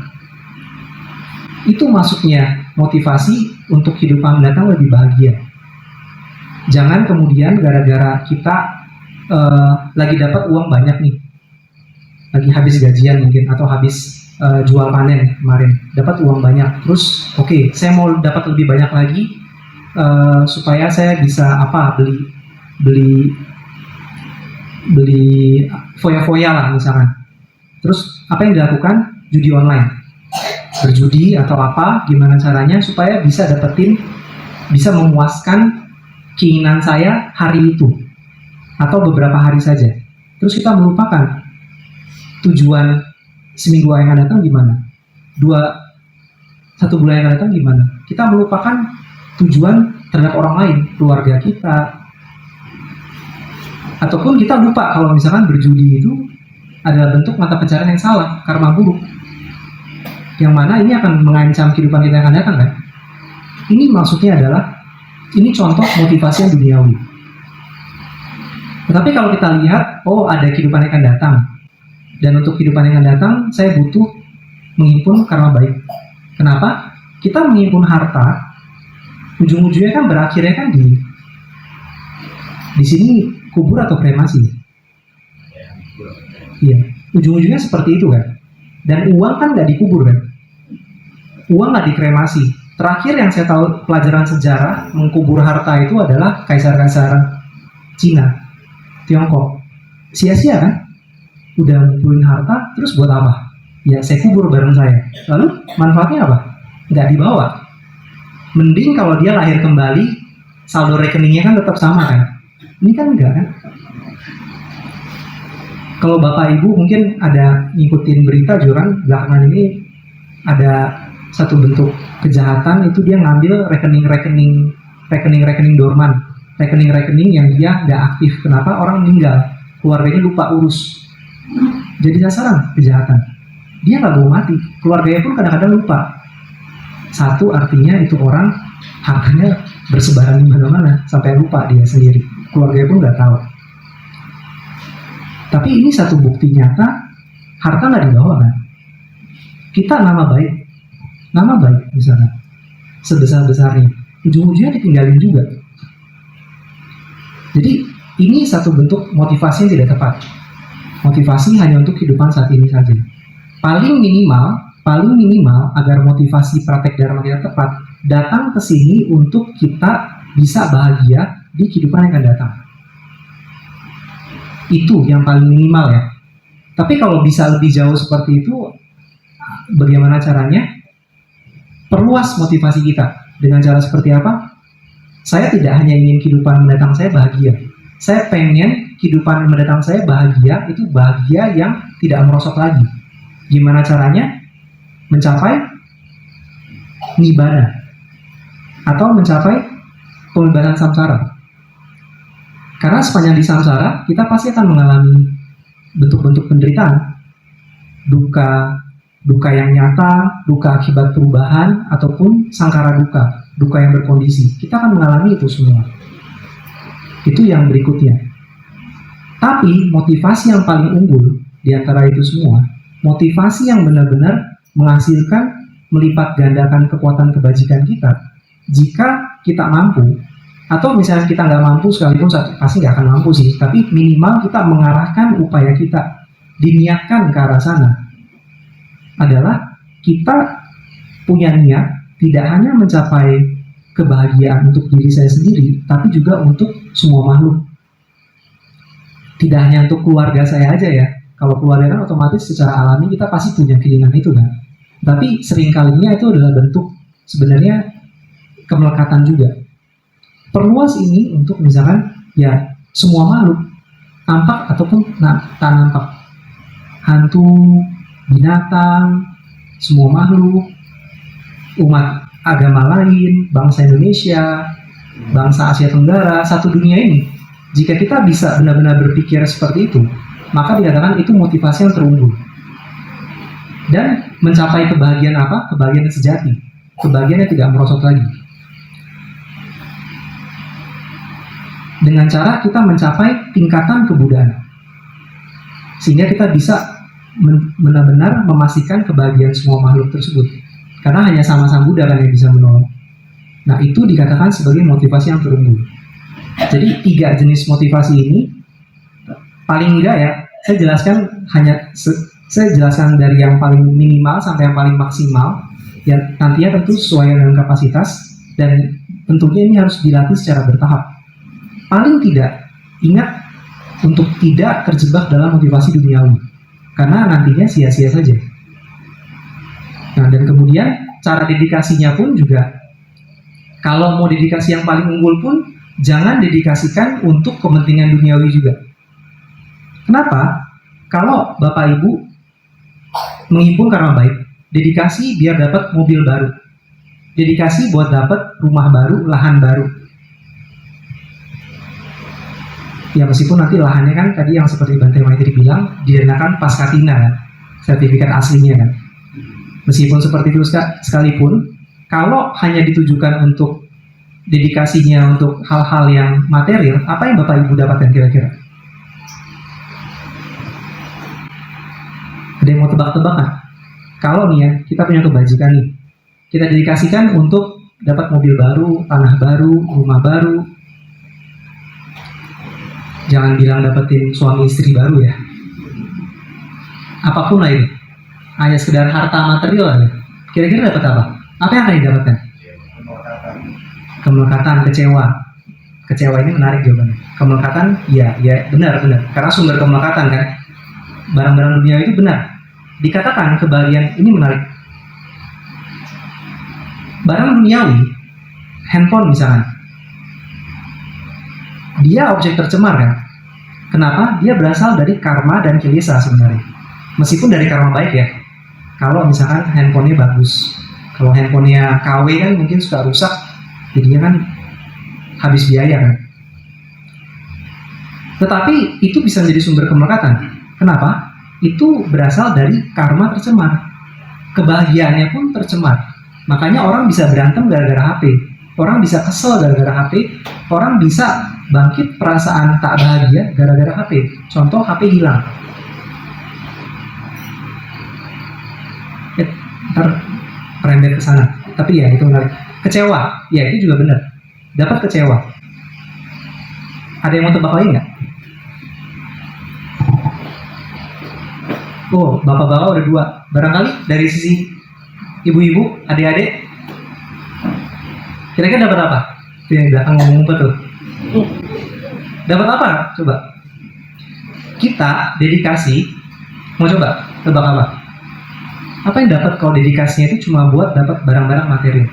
Itu maksudnya motivasi untuk kehidupan mendatang lebih bahagia. Jangan kemudian gara-gara kita lagi dapat uang banyak nih, lagi habis gajian mungkin, atau habis jual panen kemarin, dapat uang banyak, terus oke, saya mau dapat lebih banyak lagi supaya saya bisa beli foya-foya lah misalkan. Terus apa yang dilakukan? Judi online, berjudi atau apa, gimana caranya supaya bisa memuaskan keinginan saya hari itu atau beberapa hari saja. Terus kita melupakan tujuan seminggu yang akan datang gimana, satu bulan yang akan datang gimana. Kita melupakan tujuan terhadap orang lain, keluarga kita, ataupun kita lupa kalau misalkan berjudi itu adalah bentuk mata pencarian yang salah, karma buruk, yang mana ini akan mengancam kehidupan kita yang akan datang kan. Ini maksudnya adalah, ini contoh motivasi yang duniawi. Tetapi kalau kita lihat, oh ada kehidupan yang akan datang, dan untuk kehidupan yang akan datang, saya butuh menghimpun karma baik. Kenapa? Kita menghimpun harta, ujung-ujungnya kan berakhirnya kan di sini kubur atau kremasi. Iya, ujung-ujungnya seperti itu kan. Dan uang kan nggak dikubur kan, uang nggak dikremasi. Terakhir yang saya tahu pelajaran sejarah mengkubur harta itu adalah kaisar-kaisar Cina, Tiongkok. Sia-sia kan? Udah ngumpulin harta, terus buat apa? Ya saya kubur bareng saya. Lalu manfaatnya apa? Nggak dibawa. Mending kalau dia lahir kembali, saldo rekeningnya kan tetap sama kan? Ini kan enggak kan? Kalau Bapak Ibu mungkin ada ngikutin berita Joran belakangan ini, ada satu bentuk kejahatan, itu dia ngambil rekening dorman, rekening yang dia nggak aktif. Kenapa? Orang meninggal, keluarganya lupa urus, jadi sasaran kejahatan. Dia nggak mau mati, keluarganya pun kadang-kadang lupa. Satu, artinya itu orang hartanya bersebaran di mana-mana sampai lupa dia sendiri, keluarganya pun nggak tahu. Tapi ini satu bukti nyata, harta nggak dibawa kan? Kita nama baik misalnya sebesar-besarnya, ujung-ujungnya ditinggalin juga. Jadi ini satu bentuk motivasi yang tidak tepat. Motivasi hanya untuk kehidupan saat ini saja. Paling minimal agar motivasi praktek dharma kita tepat, datang ke sini untuk kita bisa bahagia di kehidupan yang akan datang. Itu yang paling minimal ya. Tapi kalau bisa lebih jauh seperti itu, bagaimana caranya? Perluas motivasi kita. Dengan cara seperti apa? Saya tidak hanya ingin kehidupan mendatang saya bahagia. Saya pengen kehidupan mendatang saya bahagia, itu bahagia yang tidak merosot lagi. Gimana caranya? Mencapai nibbana atau mencapai pembebasan samsara. Karena sepanjang di samsara kita pasti akan mengalami bentuk-bentuk penderitaan, duka yang nyata, duka akibat perubahan, ataupun sangkara duka yang berkondisi. Kita akan mengalami itu semua. Itu yang berikutnya. Tapi motivasi yang paling unggul di antara itu semua, motivasi yang benar-benar menghasilkan, melipat gandakan kekuatan kebajikan kita, jika kita mampu, atau misalnya kita nggak mampu sekalipun, pasti nggak akan mampu sih, tapi minimal kita mengarahkan upaya kita, diniatkan ke arah sana, adalah kita punya niat tidak hanya mencapai kebahagiaan untuk diri saya sendiri, tapi juga untuk semua makhluk. Tidak hanya untuk keluarga saya aja ya. Kalau keluarga kan otomatis secara alami kita pasti punya keinginan itu kan. Tapi seringkalinya itu adalah bentuk sebenarnya kemelekatan juga. Perluas ini untuk misalkan ya semua makhluk, nampak ataupun tak nampak, hantu, binatang, semua makhluk, umat agama lain, bangsa Indonesia, bangsa Asia Tenggara, satu dunia ini. Jika kita bisa benar-benar berpikir seperti itu, maka dikatakan itu motivasi yang terunggul. Dan mencapai kebahagiaan apa? Kebahagiaan yang sejati, kebahagiaan yang tidak merosot lagi. Dengan cara kita mencapai tingkatan kebudaan, sehingga kita bisa benar-benar memastikan kebahagiaan semua makhluk tersebut. Karena hanya sama Sang Buddha kan yang bisa menolong. Nah itu dikatakan sebagai motivasi yang terunggul. Jadi 3 jenis motivasi ini, paling enggak ya, saya jelaskan dari yang paling minimal sampai yang paling maksimal. Ya nantinya tentu sesuai dengan kapasitas, dan tentunya ini harus dilatih secara bertahap. Paling tidak, ingat untuk tidak terjebak dalam motivasi duniawi, karena nantinya sia-sia saja. Nah dan kemudian cara dedikasinya pun juga, kalau mau dedikasi yang paling unggul pun jangan dedikasikan untuk kepentingan duniawi juga. Kenapa? Kalau Bapak Ibu menghimpun karma baik, dedikasi biar dapat mobil baru, dedikasi buat dapat rumah baru, lahan baru. Ya meskipun nanti lahannya kan tadi yang seperti Bante Maitri bilang didanakan pascatina kan, sertifikat aslinya kan. Meskipun seperti itu sekalipun, Kalau hanya ditujukan untuk dedikasinya untuk hal-hal yang material, apa yang Bapak Ibu dapatkan kira-kira? Ada yang mau tebak-tebakan? Kalau nih ya, kita punya kebajikan nih, kita dedikasikan untuk dapat mobil baru, tanah baru, rumah baru. Jangan bilang dapetin suami istri baru ya. Apapun lah itu. Hanya sekedar harta material aja. Kira-kira dapat apa? Apa yang akan didapatkan? Kemelekatan, kecewa. Kecewa ini menarik jawabannya. Kemelekatan, ya benar. Karena sumber kemelekatan kan. Barang-barang dunia itu benar. Dikatakan kebahagiaan ini menarik. Barang duniawi, handphone misalkan, dia objek tercemar kan. Kenapa? Dia berasal dari karma dan kilesa sebenarnya. Meskipun dari karma baik ya. Kalau misalkan handphonenya bagus, kalau handphonenya KW kan mungkin suka rusak, jadinya kan habis biaya kan. Tetapi itu bisa menjadi sumber kemelekatan. Kenapa? Itu berasal dari karma tercemar. Kebahagiaannya pun tercemar. Makanya orang bisa berantem gara-gara HP. Orang bisa kesel gara-gara HP. Orang bisa bangkit perasaan tak bahagia gara-gara HP. Contoh, HP hilang. Ntar merembet ke sana. Tapi ya itu menarik. Kecewa, ya itu juga benar. Dapat kecewa. Ada yang mau tebak lagi nggak? Oh, bapak-bapak udah 2. Barangkali dari sisi ibu-ibu, adik-adik, kira-kira dapat apa? Itu yang belakang ngomong apa tuh? Dapat apa? Coba. Kita dedikasi, mau coba tebak apa? Apa yang dapat kalau dedikasinya itu cuma buat dapat barang-barang material?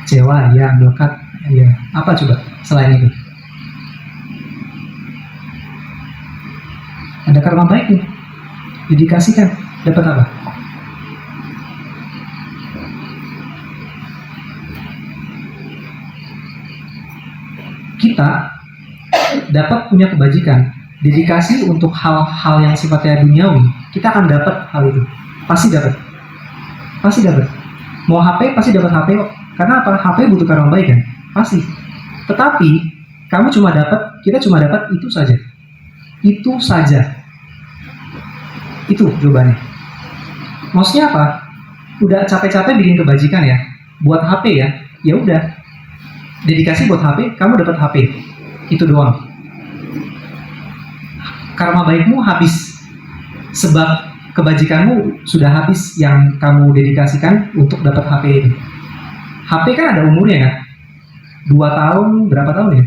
Kecewa, ya, melekat, ya. Apa coba selain itu? Ada karma baik nih, dedikasikan, dapat apa? Kita dapat punya kebajikan, dedikasi untuk hal-hal yang sifatnya duniawi, kita akan dapat hal itu, pasti dapat. Mau HP pasti dapat HP kok, karena apa? HP butuh karma baik kan, pasti. Tetapi kita cuma dapat itu saja. Itu jawabannya. Maksudnya apa? Udah capek-capek bikin kebajikan ya, buat HP ya, ya udah. Dedikasi buat HP, kamu dapat HP. Itu doang. Karma baikmu habis. Sebab kebajikanmu sudah habis yang kamu dedikasikan untuk dapat HP ini. HP kan ada umurnya kan? 2 tahun, berapa tahun ya?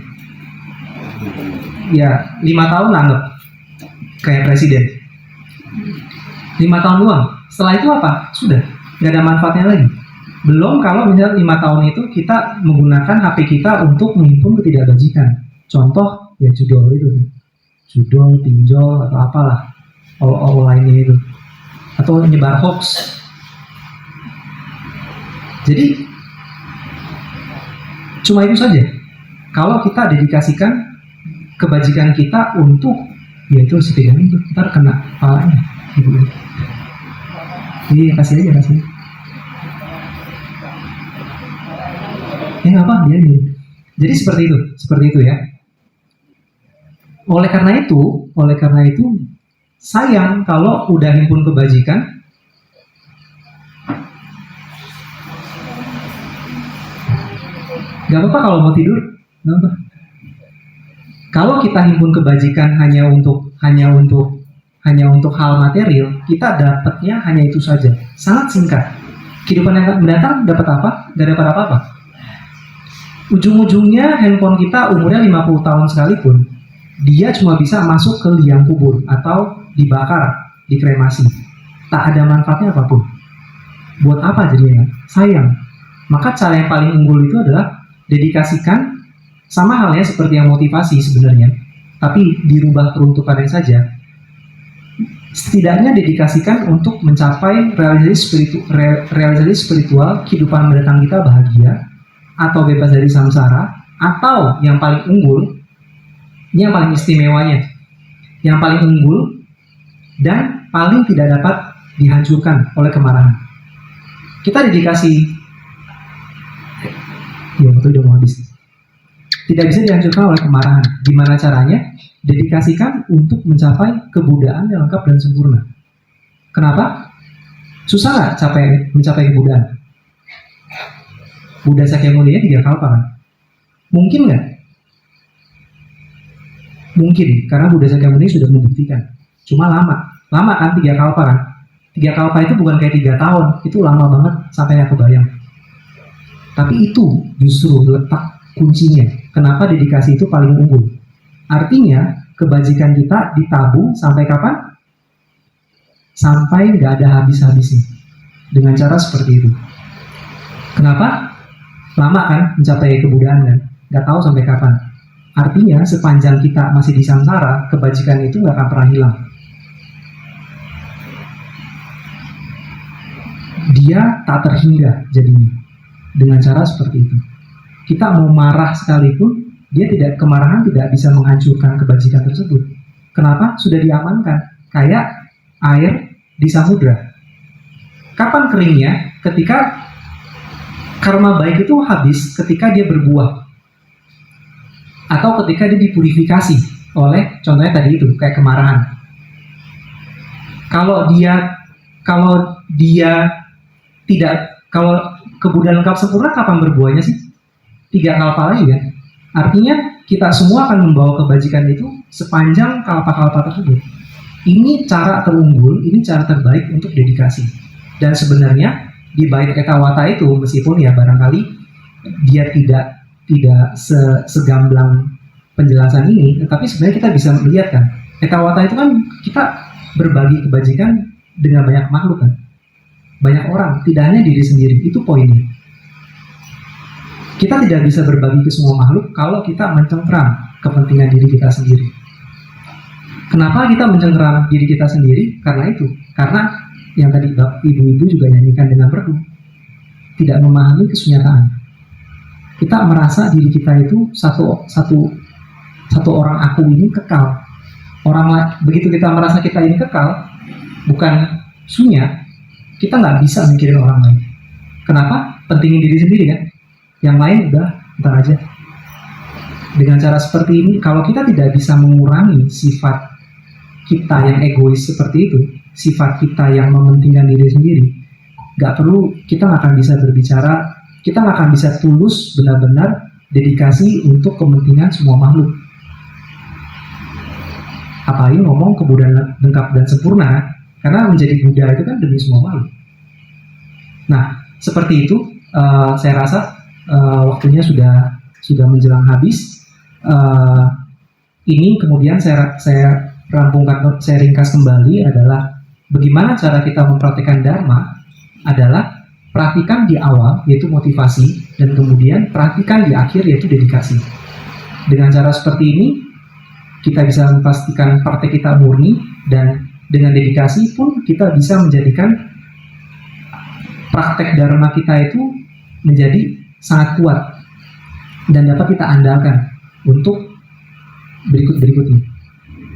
Ya, 5 tahun anggap. Kayak presiden. 5 tahun doang. Setelah itu apa? Sudah. Nggak ada manfaatnya lagi. Belum kalau misalnya 5 tahun itu kita menggunakan HP kita untuk menghimpun ketidakbajikan. Contoh, ya judul itu kan. Judul, pinjol, atau apalah. All lainnya itu. Atau nyebar hoax. Jadi, cuma itu saja. Kalau kita dedikasikan kebajikan kita untuk, ya itu setidaknya itu, ntar kena kepalanya. Jadi kasih aja. Ya apa dia nih. Jadi seperti itu ya. Oleh karena itu sayang kalau udah himpun kebajikan, gak apa-apa kalau mau tidur, gak apa. Kalau kita himpun kebajikan hanya untuk hal material, kita dapatnya hanya itu saja, sangat singkat. Kehidupan yang mendatang dapat apa? Gak dapat apa-apa. Ujung-ujungnya handphone kita umurnya 50 tahun sekalipun, dia cuma bisa masuk ke liang kubur atau dibakar, dikremasi. Tak ada manfaatnya apapun. Buat apa jadinya? Sayang. Maka cara yang paling unggul itu adalah dedikasikan, sama halnya seperti yang motivasi sebenarnya, tapi dirubah peruntukannya saja. Setidaknya dedikasikan untuk mencapai realisasi spiritual, kehidupan mendatang kita bahagia, atau bebas dari samsara, atau yang paling unggul, ini yang paling istimewanya, yang paling unggul dan paling tidak dapat dihancurkan oleh kemarahan. Kita dedikasi, ya waktu udah mau habis. Tidak bisa dihancurkan oleh kemarahan. Gimana caranya? Dedikasikan untuk mencapai kebudayaan yang lengkap dan sempurna. Kenapa? Susah nggak mencapai kebudayaan? Buddha Sakyamuni 3 kalpa kan? Mungkin nggak? Mungkin, karena Buddha Sakyamuni sudah membuktikan. Cuma lama kan 3 kalpa kan? 3 kalpa itu bukan kayak 3 tahun, itu lama banget sampai nggak kebayang. Tapi itu justru letak kuncinya. Kenapa dedikasi itu paling unggul? Artinya kebajikan kita ditabung sampai kapan? Sampai nggak ada habis-habisnya. Dengan cara seperti itu. Kenapa? Lama kan mencapai kebudayaan kan? Nggak tahu sampai kapan. Artinya sepanjang kita masih di samsara, kebajikan itu nggak akan pernah hilang. Dia tak terhingga jadinya dengan cara seperti itu. Kita mau marah sekalipun, kemarahan tidak bisa menghancurkan kebajikan tersebut. Kenapa? Sudah diamankan. Kayak air di samudra. Kapan keringnya? Ketika karma baik itu habis, ketika dia berbuah. Atau ketika dia dipurifikasi oleh, contohnya tadi itu, kayak kemarahan. Kalau kebudayaan lengkap sempurna, kapan berbuahnya sih? 3 kalpa lagi kan? Artinya kita semua akan membawa kebajikan itu sepanjang kalpa-kalpa tersebut. Ini cara terunggul, ini cara terbaik untuk dedikasi. Dan sebenarnya di bait Etawata itu, meskipun ya barangkali dia tidak segamblang penjelasan ini, tetapi sebenarnya kita bisa melihat kan, Etawata itu kan kita berbagi kebajikan dengan banyak makhluk kan, banyak orang, tidak hanya diri sendiri. Itu poinnya. Kita tidak bisa berbagi ke semua makhluk kalau kita mencengkram kepentingan diri kita sendiri. Kenapa kita mencengkram diri kita sendiri? Karena itu, karena yang tadi ibu-ibu juga nyanyikan dengan merdu, tidak memahami kesunyataan. Kita merasa diri kita itu satu orang aku ini kekal. Begitu kita merasa kita ini kekal, bukan sunya, kita nggak bisa mikirin orang lain. Kenapa? Pentingin diri sendiri kan. Yang lain udah ntar aja. Dengan cara seperti ini, kalau kita tidak bisa mengurangi sifat kita yang egois seperti itu, sifat kita yang mementingkan diri sendiri, kita nggak akan bisa berbicara, kita nggak akan bisa tulus benar-benar dedikasi untuk kepentingan semua makhluk. Apalagi ngomong kebudayaan lengkap dan sempurna, karena menjadi Buddha itu kan demi semua makhluk. Nah, seperti itu, saya rasa waktunya sudah menjelang habis. Ini kemudian saya rampungkan, saya ringkas kembali adalah bagaimana cara kita mempraktikkan Dharma adalah praktikan di awal yaitu motivasi, dan kemudian praktikan di akhir yaitu dedikasi. Dengan cara seperti ini kita bisa memastikan praktek kita murni, dan dengan dedikasi pun kita bisa menjadikan praktek Dharma kita itu menjadi sangat kuat dan dapat kita andalkan untuk berikut-berikutnya.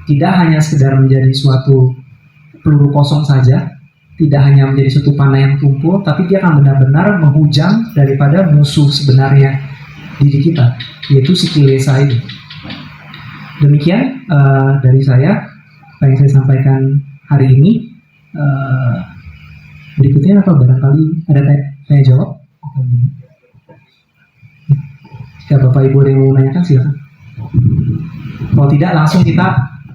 Tidak hanya sekedar menjadi suatu peluru kosong saja, tidak hanya menjadi suatu panah yang tumpul, tapi dia akan benar-benar menghujam daripada musuh sebenarnya diri kita, yaitu si kilesa itu. Demikian dari saya, apa yang saya sampaikan hari ini. Berikutnya apa, barangkali ada tanya jawab? Jika Bapak Ibu ada yang mau menanyakan, silakan. Kalau tidak, langsung kita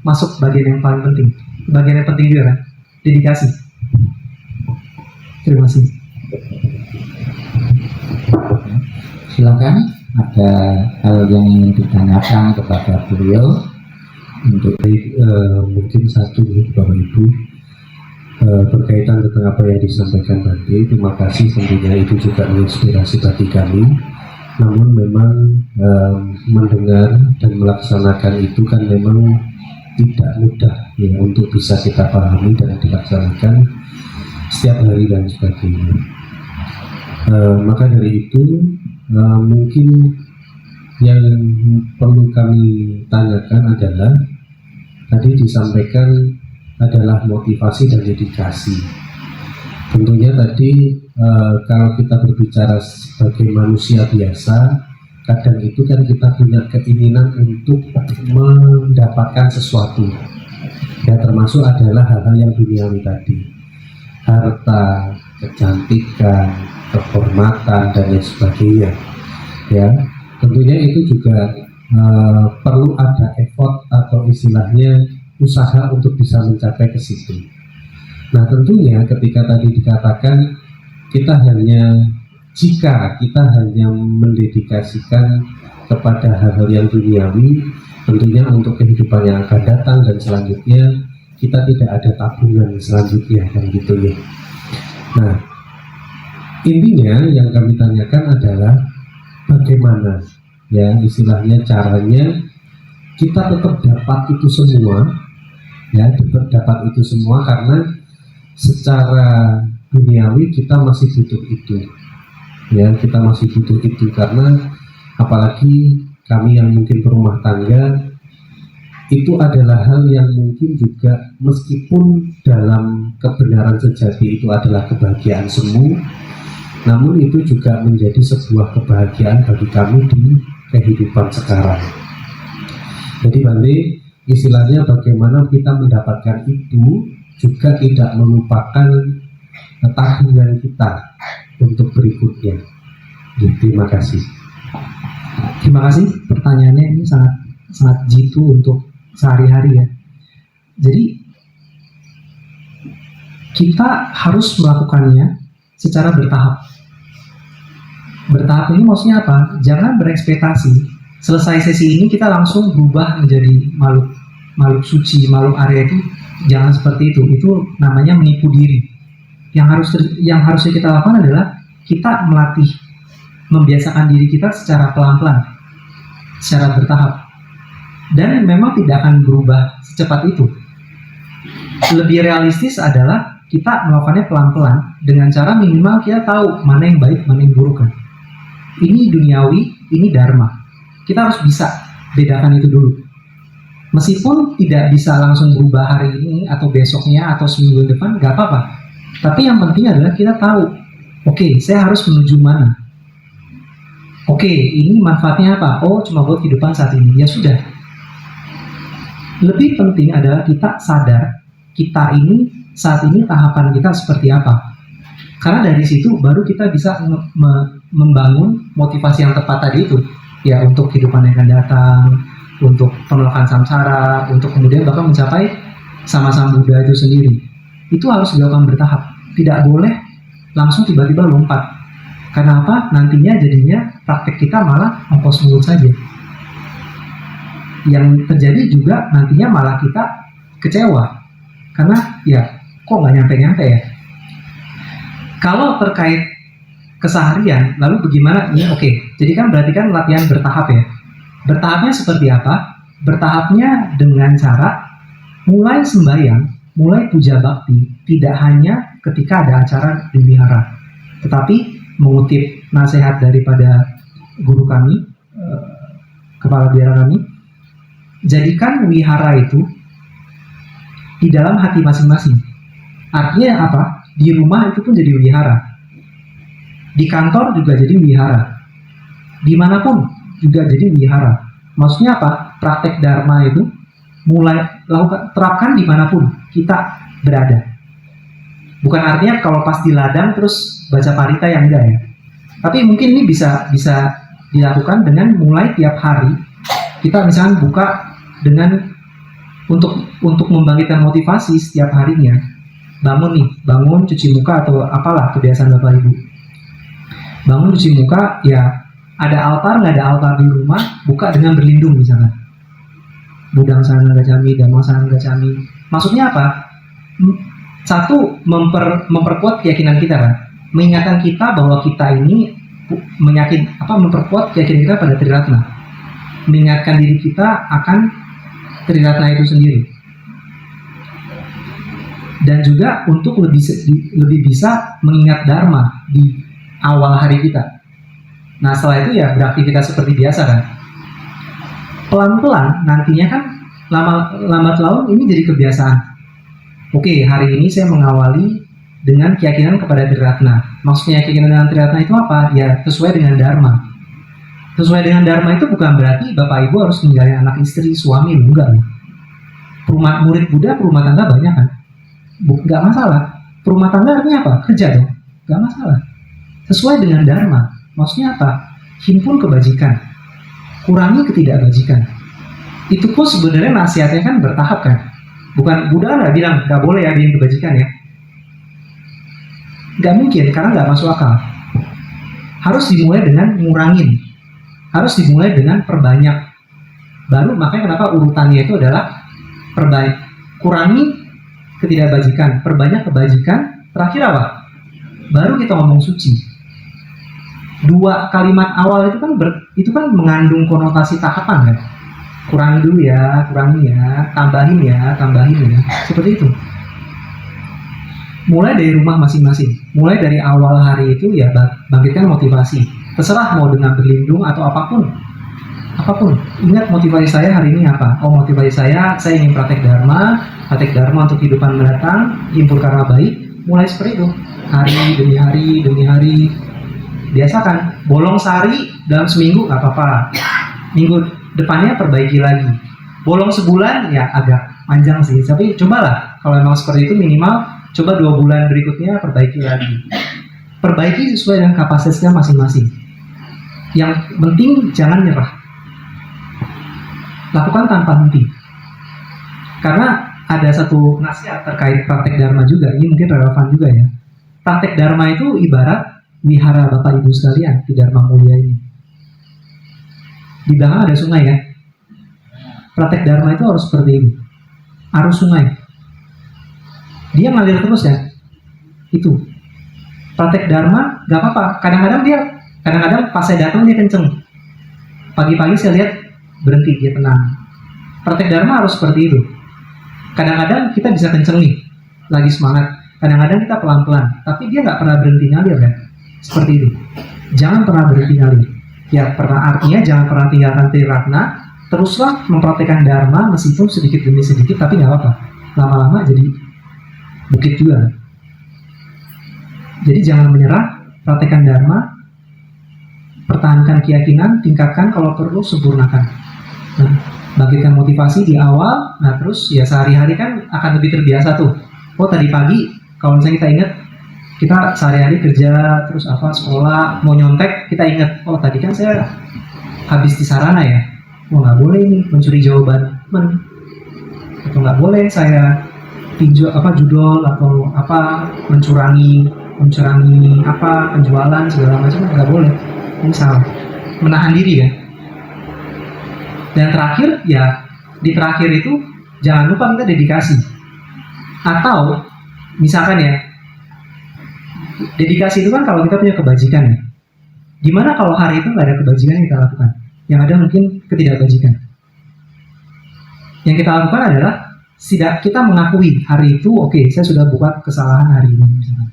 masuk bagian yang paling penting. Bagian yang penting juga kan, dedikasi. Terima kasih. Silakan, ada hal yang ingin ditanyakan kepada beliau untuk mungkin satu Bapak Ibu berkaitan dengan apa yang disampaikan tadi. Terima kasih, tentunya itu juga menginspirasi bagi kami. Namun memang mendengar dan melaksanakan itu kan memang tidak mudah ya untuk bisa kita pahami dan dilaksanakan setiap hari dan sebagainya. Maka dari itu mungkin yang perlu kami tanyakan adalah tadi disampaikan adalah motivasi dan dedikasi. Tentunya tadi kalau kita berbicara sebagai manusia biasa, kadang itu kan kita punya keinginan untuk mendapatkan sesuatu. Ya, termasuk adalah hal-hal yang duniawi tadi, harta, kecantikan, kehormatan dan lain sebagainya. Ya, tentunya itu juga perlu ada effort atau istilahnya usaha untuk bisa mencapai ke situ. Nah, tentunya ketika tadi dikatakan jika kita hanya mendedikasikan kepada hal-hal yang duniawi, tentunya untuk kehidupan yang akan datang dan selanjutnya kita tidak ada tabungan selanjutnya, kan gitu ya. Nah, intinya yang kami tanyakan adalah bagaimana ya istilahnya caranya kita tetap dapat itu semua, ya tetap dapat itu semua, karena secara duniawi kita masih butuh itu, ya kita masih butuh itu, karena apalagi kami yang mungkin berumah tangga, itu adalah hal yang mungkin juga meskipun dalam kebenaran sejati itu adalah kebahagiaan semu, namun itu juga menjadi sebuah kebahagiaan bagi kami di kehidupan sekarang. Jadi Bante, istilahnya bagaimana kita mendapatkan itu juga tidak melupakan tabungan kita untuk berikutnya. Jadi, terima kasih. Terima kasih, pertanyaannya ini sangat jitu untuk sehari-hari ya. Jadi kita harus melakukannya secara bertahap. Bertahap ini maksudnya apa? Jangan berekspektasi selesai sesi ini kita langsung berubah menjadi makhluk suci, makhluk Arya. Itu jangan seperti itu. Itu namanya menipu diri. Yang harusnya kita lakukan adalah kita melatih, membiasakan diri kita secara pelan-pelan, secara bertahap, dan memang tidak akan berubah secepat itu. Lebih realistis adalah kita melakukannya pelan-pelan dengan cara minimal kita tahu mana yang baik, mana yang buruk kan. Ini duniawi, ini dharma. Kita harus bisa bedakan itu dulu. Meskipun tidak bisa langsung berubah hari ini atau besoknya atau seminggu depan, gak apa-apa. Tapi yang penting adalah kita tahu, oke, saya harus menuju mana. Oke, ini manfaatnya apa? Oh, cuma buat kehidupan saat ini. Ya sudah. Lebih penting adalah kita sadar kita ini saat ini tahapan kita seperti apa. Karena dari situ baru kita bisa membangun motivasi yang tepat tadi itu. Ya, untuk kehidupan yang akan datang, untuk penolakan samsara, untuk kemudian bahkan mencapai sama-sama Buddha itu sendiri. Itu harus dilakukan bertahap. Tidak boleh langsung tiba-tiba lompat. Karena apa? Nantinya jadinya praktek kita malah ongkos mulut saja. Yang terjadi juga nantinya malah kita kecewa. Karena ya kok nggak nyampe-nyampe ya. Kalau terkait keseharian, lalu bagaimana? Ini oke. Jadi kan berarti kan latihan bertahap ya. Bertahapnya seperti apa? Bertahapnya dengan cara mulai sembahyang, mulai puja bakti, tidak hanya ketika ada acara di wihara, tetapi mengutip nasihat daripada guru kami, kepala biara kami, jadikan wihara itu di dalam hati masing-masing. Artinya apa? Di rumah itu pun jadi wihara, di kantor juga jadi wihara, dimanapun juga jadi wihara. Maksudnya apa? Praktek dharma itu mulai terapkan dimanapun kita berada. Bukan artinya kalau pas di ladang terus baca parita yang enggak ya. Tapi mungkin ini bisa dilakukan dengan mulai tiap hari kita misalnya buka dengan untuk membangkitkan motivasi setiap harinya. Bangun cuci muka atau apalah kebiasaan Bapak Ibu. Bangun cuci muka, ya ada altar, nggak ada altar di rumah, buka dengan berlindung misalnya. Budang sana gacami, damang sana gacami. Maksudnya apa? Satu, memperkuat keyakinan kita kan. Mengingatkan kita bahwa kita ini memperkuat keyakinan kita pada Triratna. Mengingatkan diri kita akan Triratna itu sendiri. Dan juga untuk lebih bisa mengingat Dharma di awal hari kita. Nah setelah itu ya beraktivitas seperti biasa kan. Pelan-pelan nantinya kan lambat laun ini jadi kebiasaan. Oke, hari ini saya mengawali dengan keyakinan kepada Triratna. Maksudnya keyakinan dengan Triratna itu apa? Ya sesuai dengan Dharma. Sesuai dengan Dharma itu bukan berarti Bapak Ibu harus ninggalin anak istri, suami, enggak. Murid Buddha perumah tangga banyak kan? Enggak masalah. Perumah tangga artinya apa? Kerja dong. Enggak masalah. Sesuai dengan Dharma. Maksudnya apa? Himpun kebajikan. Kurangi ketidakbajikan. Itu pun sebenarnya nasihatnya kan bertahap kan? Bukan, Buddha nggak bilang nggak boleh ya bikin kebajikan ya. Nggak mungkin, karena nggak masuk akal. Harus dimulai dengan ngurangin. Harus dimulai dengan perbanyak. Baru makanya kenapa urutannya itu adalah kurangi ketidakbajikan, perbanyak kebajikan, terakhir apa? Baru kita ngomong suci. Dua kalimat awal itu kan mengandung konotasi tahapan kan? Kurangi dulu ya, tambahin ya, seperti itu. Mulai dari rumah masing-masing, mulai dari awal hari itu ya bangkitkan motivasi. Terserah mau dengan berlindung atau apapun. Ingat motivasi saya hari ini apa? Oh, motivasi saya ingin praktek dharma untuk kehidupan mendatang, himpun karma baik. Mulai seperti itu, hari demi hari. Biasakan, bolong sehari dalam seminggu nggak apa-apa. Minggu depannya perbaiki lagi. Bolong sebulan ya agak panjang sih, tapi cobalah kalau memang seperti itu minimal coba 2 bulan berikutnya perbaiki lagi. Perbaiki sesuai dengan kapasitasnya masing-masing. Yang penting jangan nyerah. Lakukan tanpa henti. Karena ada satu nasihat terkait praktek dharma juga, ini mungkin relevan juga ya. Praktek dharma itu ibarat wihara Bapak Ibu sekalian di Dharma Mulia ini. Di belakang ada sungai ya. Praktek dharma itu harus seperti ini. Arus sungai. Dia ngalir terus ya. Itu. Praktek dharma gak apa-apa. Kadang-kadang pas saya datang dia kenceng. Pagi-pagi saya lihat berhenti, dia tenang. Praktek dharma harus seperti itu. Kadang-kadang kita bisa kenceng nih, lagi semangat. Kadang-kadang kita pelan-pelan, tapi dia nggak pernah berhenti ngalir kan? Seperti itu. Jangan pernah berhenti ngalir. Ya artinya jangan pernah tinggalkan Triratna. Teruslah mempraktekkan dharma meskipun sedikit demi sedikit, tapi nggak apa-apa. Lama-lama jadi bukit juga. Jadi jangan menyerah, praktekkan dharma, pertahankan keyakinan, tingkatkan kalau perlu sempurnakan. Nah, bangkitkan motivasi di awal. Nah terus ya sehari-hari kan akan lebih terbiasa tuh. Oh tadi pagi kalau misalnya kita ingat, kita sehari-hari kerja terus sekolah mau nyontek, kita ingat oh tadi kan saya habis di sarana ya, oh nggak boleh nih mencuri jawaban teman, atau nggak boleh saya judol atau mencurangi penjualan segala macam, nggak boleh. Ini salah, menahan diri ya. Dan terakhir ya, di terakhir itu jangan lupa kita dedikasi. Atau misalkan ya, dedikasi itu kan kalau kita punya kebajikan ya. Gimana kalau hari itu nggak ada kebajikan yang kita lakukan? Yang ada mungkin ketidakbajikan. Yang kita lakukan adalah kita mengakui hari itu, oke, saya sudah buat kesalahan hari ini. Misalkan.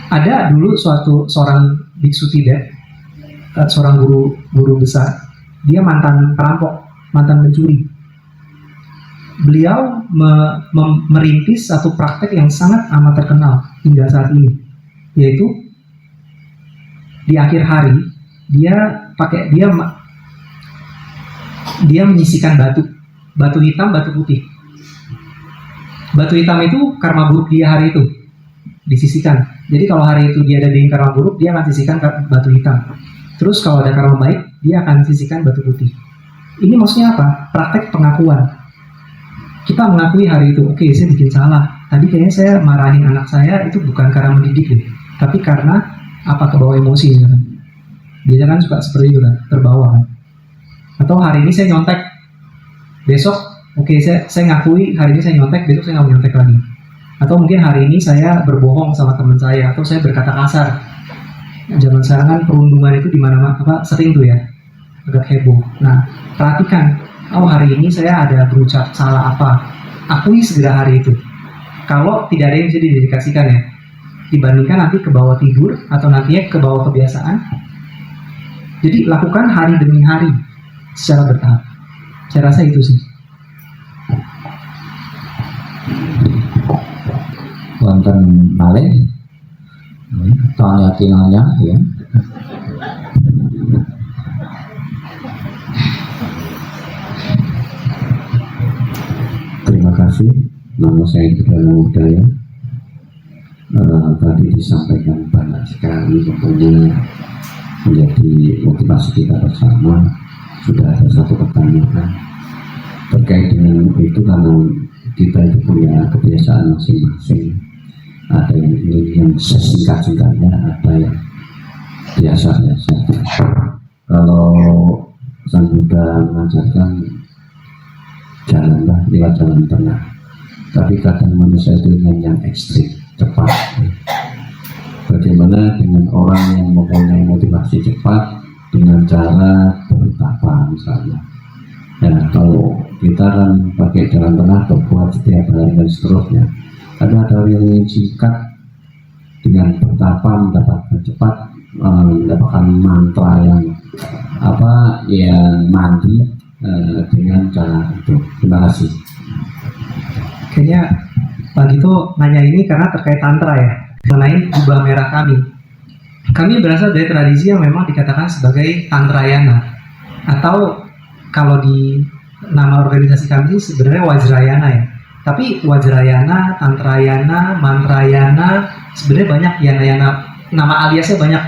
Ada dulu seorang biksu Tibet, seorang guru besar, dia mantan perampok, mantan pencuri. Beliau merintis satu praktek yang sangat amat terkenal hingga saat ini, yaitu di akhir hari dia menyisikan batu hitam, batu putih. Batu hitam itu karma buruk dia hari itu disisihkan. Jadi kalau hari itu dia ada di karma buruk, dia akan sisihkan batu hitam. Terus kalau ada karma baik, dia akan sisihkan batu putih. Ini maksudnya apa? Praktek pengakuan. Kita mengakui hari itu, oke, saya bikin salah. Tadi kayaknya saya marahin anak saya itu bukan karena mendidik deh, tapi karena kebawa emosi ya kan. Biasanya kan suka seperti itu kan, terbawa kan. Atau hari ini saya nyontek, besok oke, saya ngakui hari ini saya nyontek, besok saya nggak mau nyontek lagi. Atau mungkin hari ini saya berbohong sama teman saya, atau saya berkata kasar. Zaman sekarang kan perundungan itu di mana-mana sering tuh ya, agak heboh. Nah, perhatikan. Oh hari ini saya ada berucap salah akui segera hari itu. Kalau tidak ada yang bisa didedikasikan ya, dibandingkan nanti ke bawah tidur atau nantinya ke bawah kebiasaan. Jadi lakukan hari demi hari secara bertahap. Saya rasa itu sih. tanya tinanya ya. Terima kasih. Nama saya Budana Udaya. Tadi disampaikan banyak sekali, tentunya menjadi motivasi kita bersama. Sudah ada satu pertanyaan terkait dengan itu, karena kita itu punya kebiasaan masing-masing. Ada yang ingin yang sesingkat-singkatnya, ada yang biasa-biasa. Kalau Sang Buddha mengajarkan jalanlah lewat jalan tengah, tapi kadang manusia itu ingin yang ekstrim, cepat. Bagaimana dengan orang yang mempunyai motivasi cepat dengan cara bertapa misalnya? Ya, kalau kita kan pakai jalan tengah, berbuat setiap hari dan seterusnya. Ada yang singkat dengan bertapa mendapatkan cepat, mendapatkan mantra yang mandi dengan cara itu. Terima kasih. Kayaknya Pak Dito nanya ini karena terkait tantra ya, mengenai jubah merah kami. Kami berasal dari tradisi yang memang dikatakan sebagai Tantrayana, atau kalau di nama organisasi kami ini sebenarnya Wajrayana ya. Tapi Wajrayana, Tantrayana, Mantrayana, sebenarnya banyak yana-yana, nama aliasnya banyak.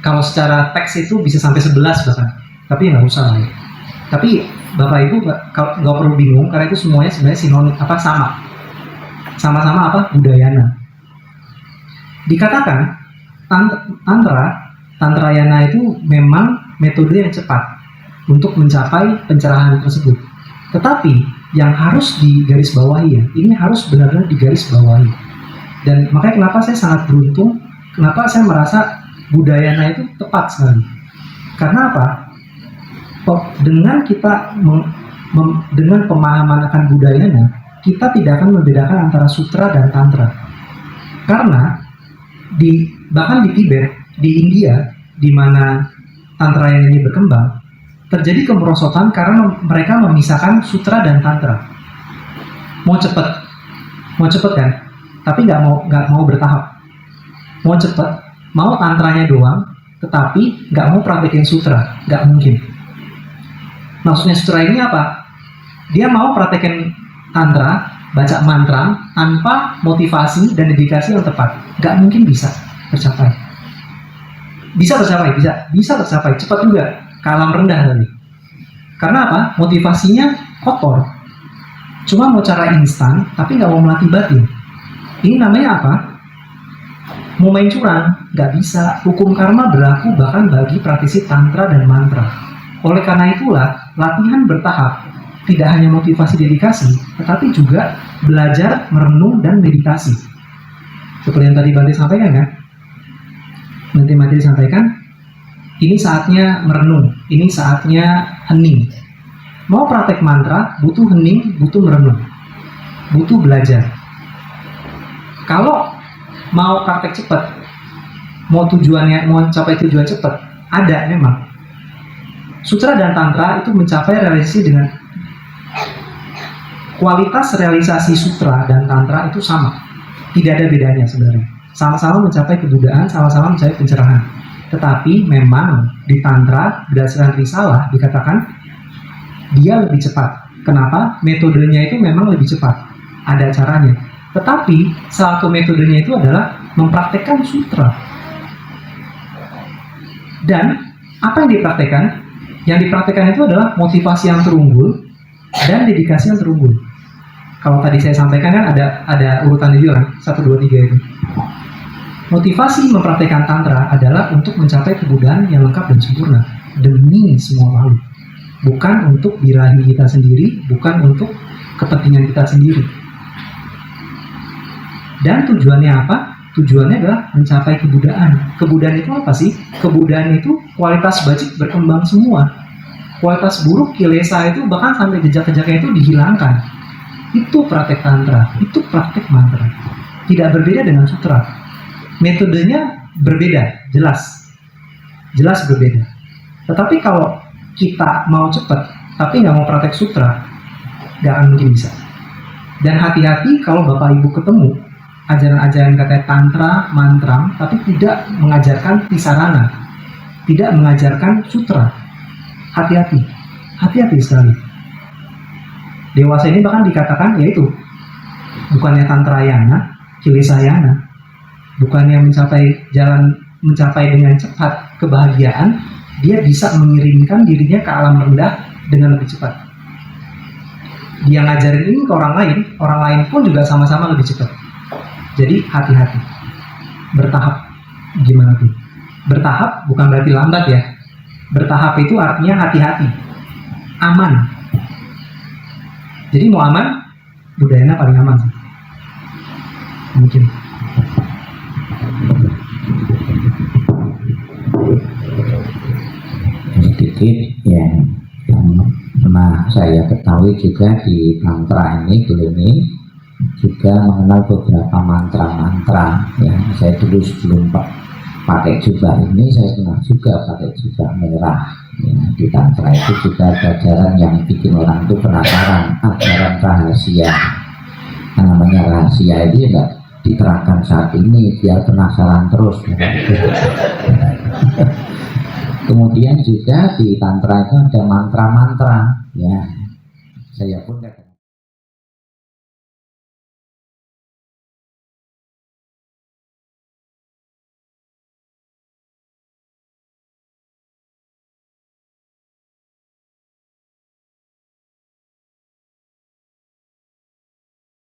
Kalau secara teks itu bisa sampai 11 bahkan, tapi nggak usah lah ya. Tapi Bapak Ibu nggak perlu bingung, karena itu semuanya sebenarnya sinonim, sama-sama Budayana. Dikatakan Tantrayana itu memang metode yang cepat untuk mencapai pencerahan tersebut. Tetapi yang harus digarisbawahi ya, ini harus benar-benar digarisbawahi. Dan makanya kenapa saya sangat beruntung, kenapa saya merasa Budayana itu tepat sekali. Karena apa? Dengan kita dengan pemahaman akan Budayana, kita tidak akan membedakan antara sutra dan tantra. Karena bahkan di Tibet, di India, di mana Tantrayana ini berkembang, terjadi kemerosotan karena mereka memisahkan sutra dan tantra. Mau cepet kan, tapi nggak mau bertahap. Mau cepet, mau tantranya doang, tetapi nggak mau praktekin sutra, nggak mungkin. Maksudnya sutra ini apa? Dia mau praktekin tantra, baca mantra tanpa motivasi dan dedikasi yang tepat, nggak mungkin bisa tercapai. Bisa tercapai, cepat juga. Ke alam rendah tadi. Karena apa? Motivasinya kotor. Cuma mau cara instan, tapi nggak mau melatih batin. Ini namanya apa? Mau main curang, nggak bisa. Hukum karma berlaku bahkan bagi praktisi tantra dan mantra. Oleh karena itulah, latihan bertahap. Tidak hanya motivasi dedikasi, tetapi juga belajar, merenung, dan meditasi. Seperti yang tadi Bante sampaikan kan? Nanti materi sampaikan, ini saatnya merenung, ini saatnya hening. Mau praktek mantra, butuh hening, butuh merenung, butuh belajar. Kalau mau praktek cepat, mau capai tujuan cepat, ada memang. Sutra dan tantra itu mencapai realisasi dengan kualitas realisasi sutra dan tantra itu sama. Tidak ada bedanya sebenarnya. Sama-sama mencapai kebudayaan, sama-sama mencapai pencerahan. Tetapi memang di tantra berdasarkan risalah dikatakan dia lebih cepat. Kenapa? Metodenya itu memang lebih cepat. Ada caranya. Tetapi salah satu metodenya itu adalah mempraktekkan sutra. Dan apa yang dipraktekkan? Yang dipraktekkan itu adalah motivasi yang terunggul dan dedikasi yang terunggul. Kalau tadi saya sampaikan kan ada urutan juga kan, 1, 2, 3 itu. Motivasi mempraktekkan tantra adalah untuk mencapai kebudayaan yang lengkap dan sempurna demi semua makhluk, bukan untuk birahi kita sendiri, bukan untuk kepentingan kita sendiri. Dan tujuannya apa? Tujuannya adalah mencapai kebudayaan. Kebudayaan itu apa sih? Kebudayaan itu kualitas bajik berkembang semua. Kualitas buruk kilesa itu bahkan sampai jejak-jejaknya itu dihilangkan. Itu praktek tantra, itu praktek mantra. Tidak berbeda dengan sutra. Metodenya berbeda, jelas berbeda. Tetapi kalau kita mau cepat, tapi nggak mau praktek sutra, nggak akan mungkin bisa. Dan hati-hati kalau Bapak Ibu ketemu ajaran-ajaran katanya tantra, mantra, tapi tidak mengajarkan tisarana, tidak mengajarkan sutra. Hati-hati, hati-hati sekali. Dewasa ini bahkan dikatakan yaitu bukannya tantrayana, kilesayana, bukannya mencapai dengan cepat kebahagiaan, dia bisa mengirimkan dirinya ke alam rendah dengan lebih cepat. Dia ngajarin ini ke orang lain pun juga sama-sama lebih cepat. Jadi hati-hati, bertahap. Gimana tuh? Bertahap bukan berarti lambat ya. Bertahap itu artinya hati-hati, aman. Jadi mau aman, budayanya paling aman sih. Mungkin. Sedikit yang pernah saya ketahui juga di tantra ini juga mengenal beberapa mantra-mantra ya. Saya dulu sebelum pakai jubah ini saya pernah juga pakai jubah merah ya. Di tantra itu juga ada ajaran yang bikin orang itu penasaran, ajaran rahasia. Namanya rahasia itu tidak diterangkan saat ini, biar penasaran terus ya. Kemudian juga di tantra itu ada mantra-mantra ya. Saya pun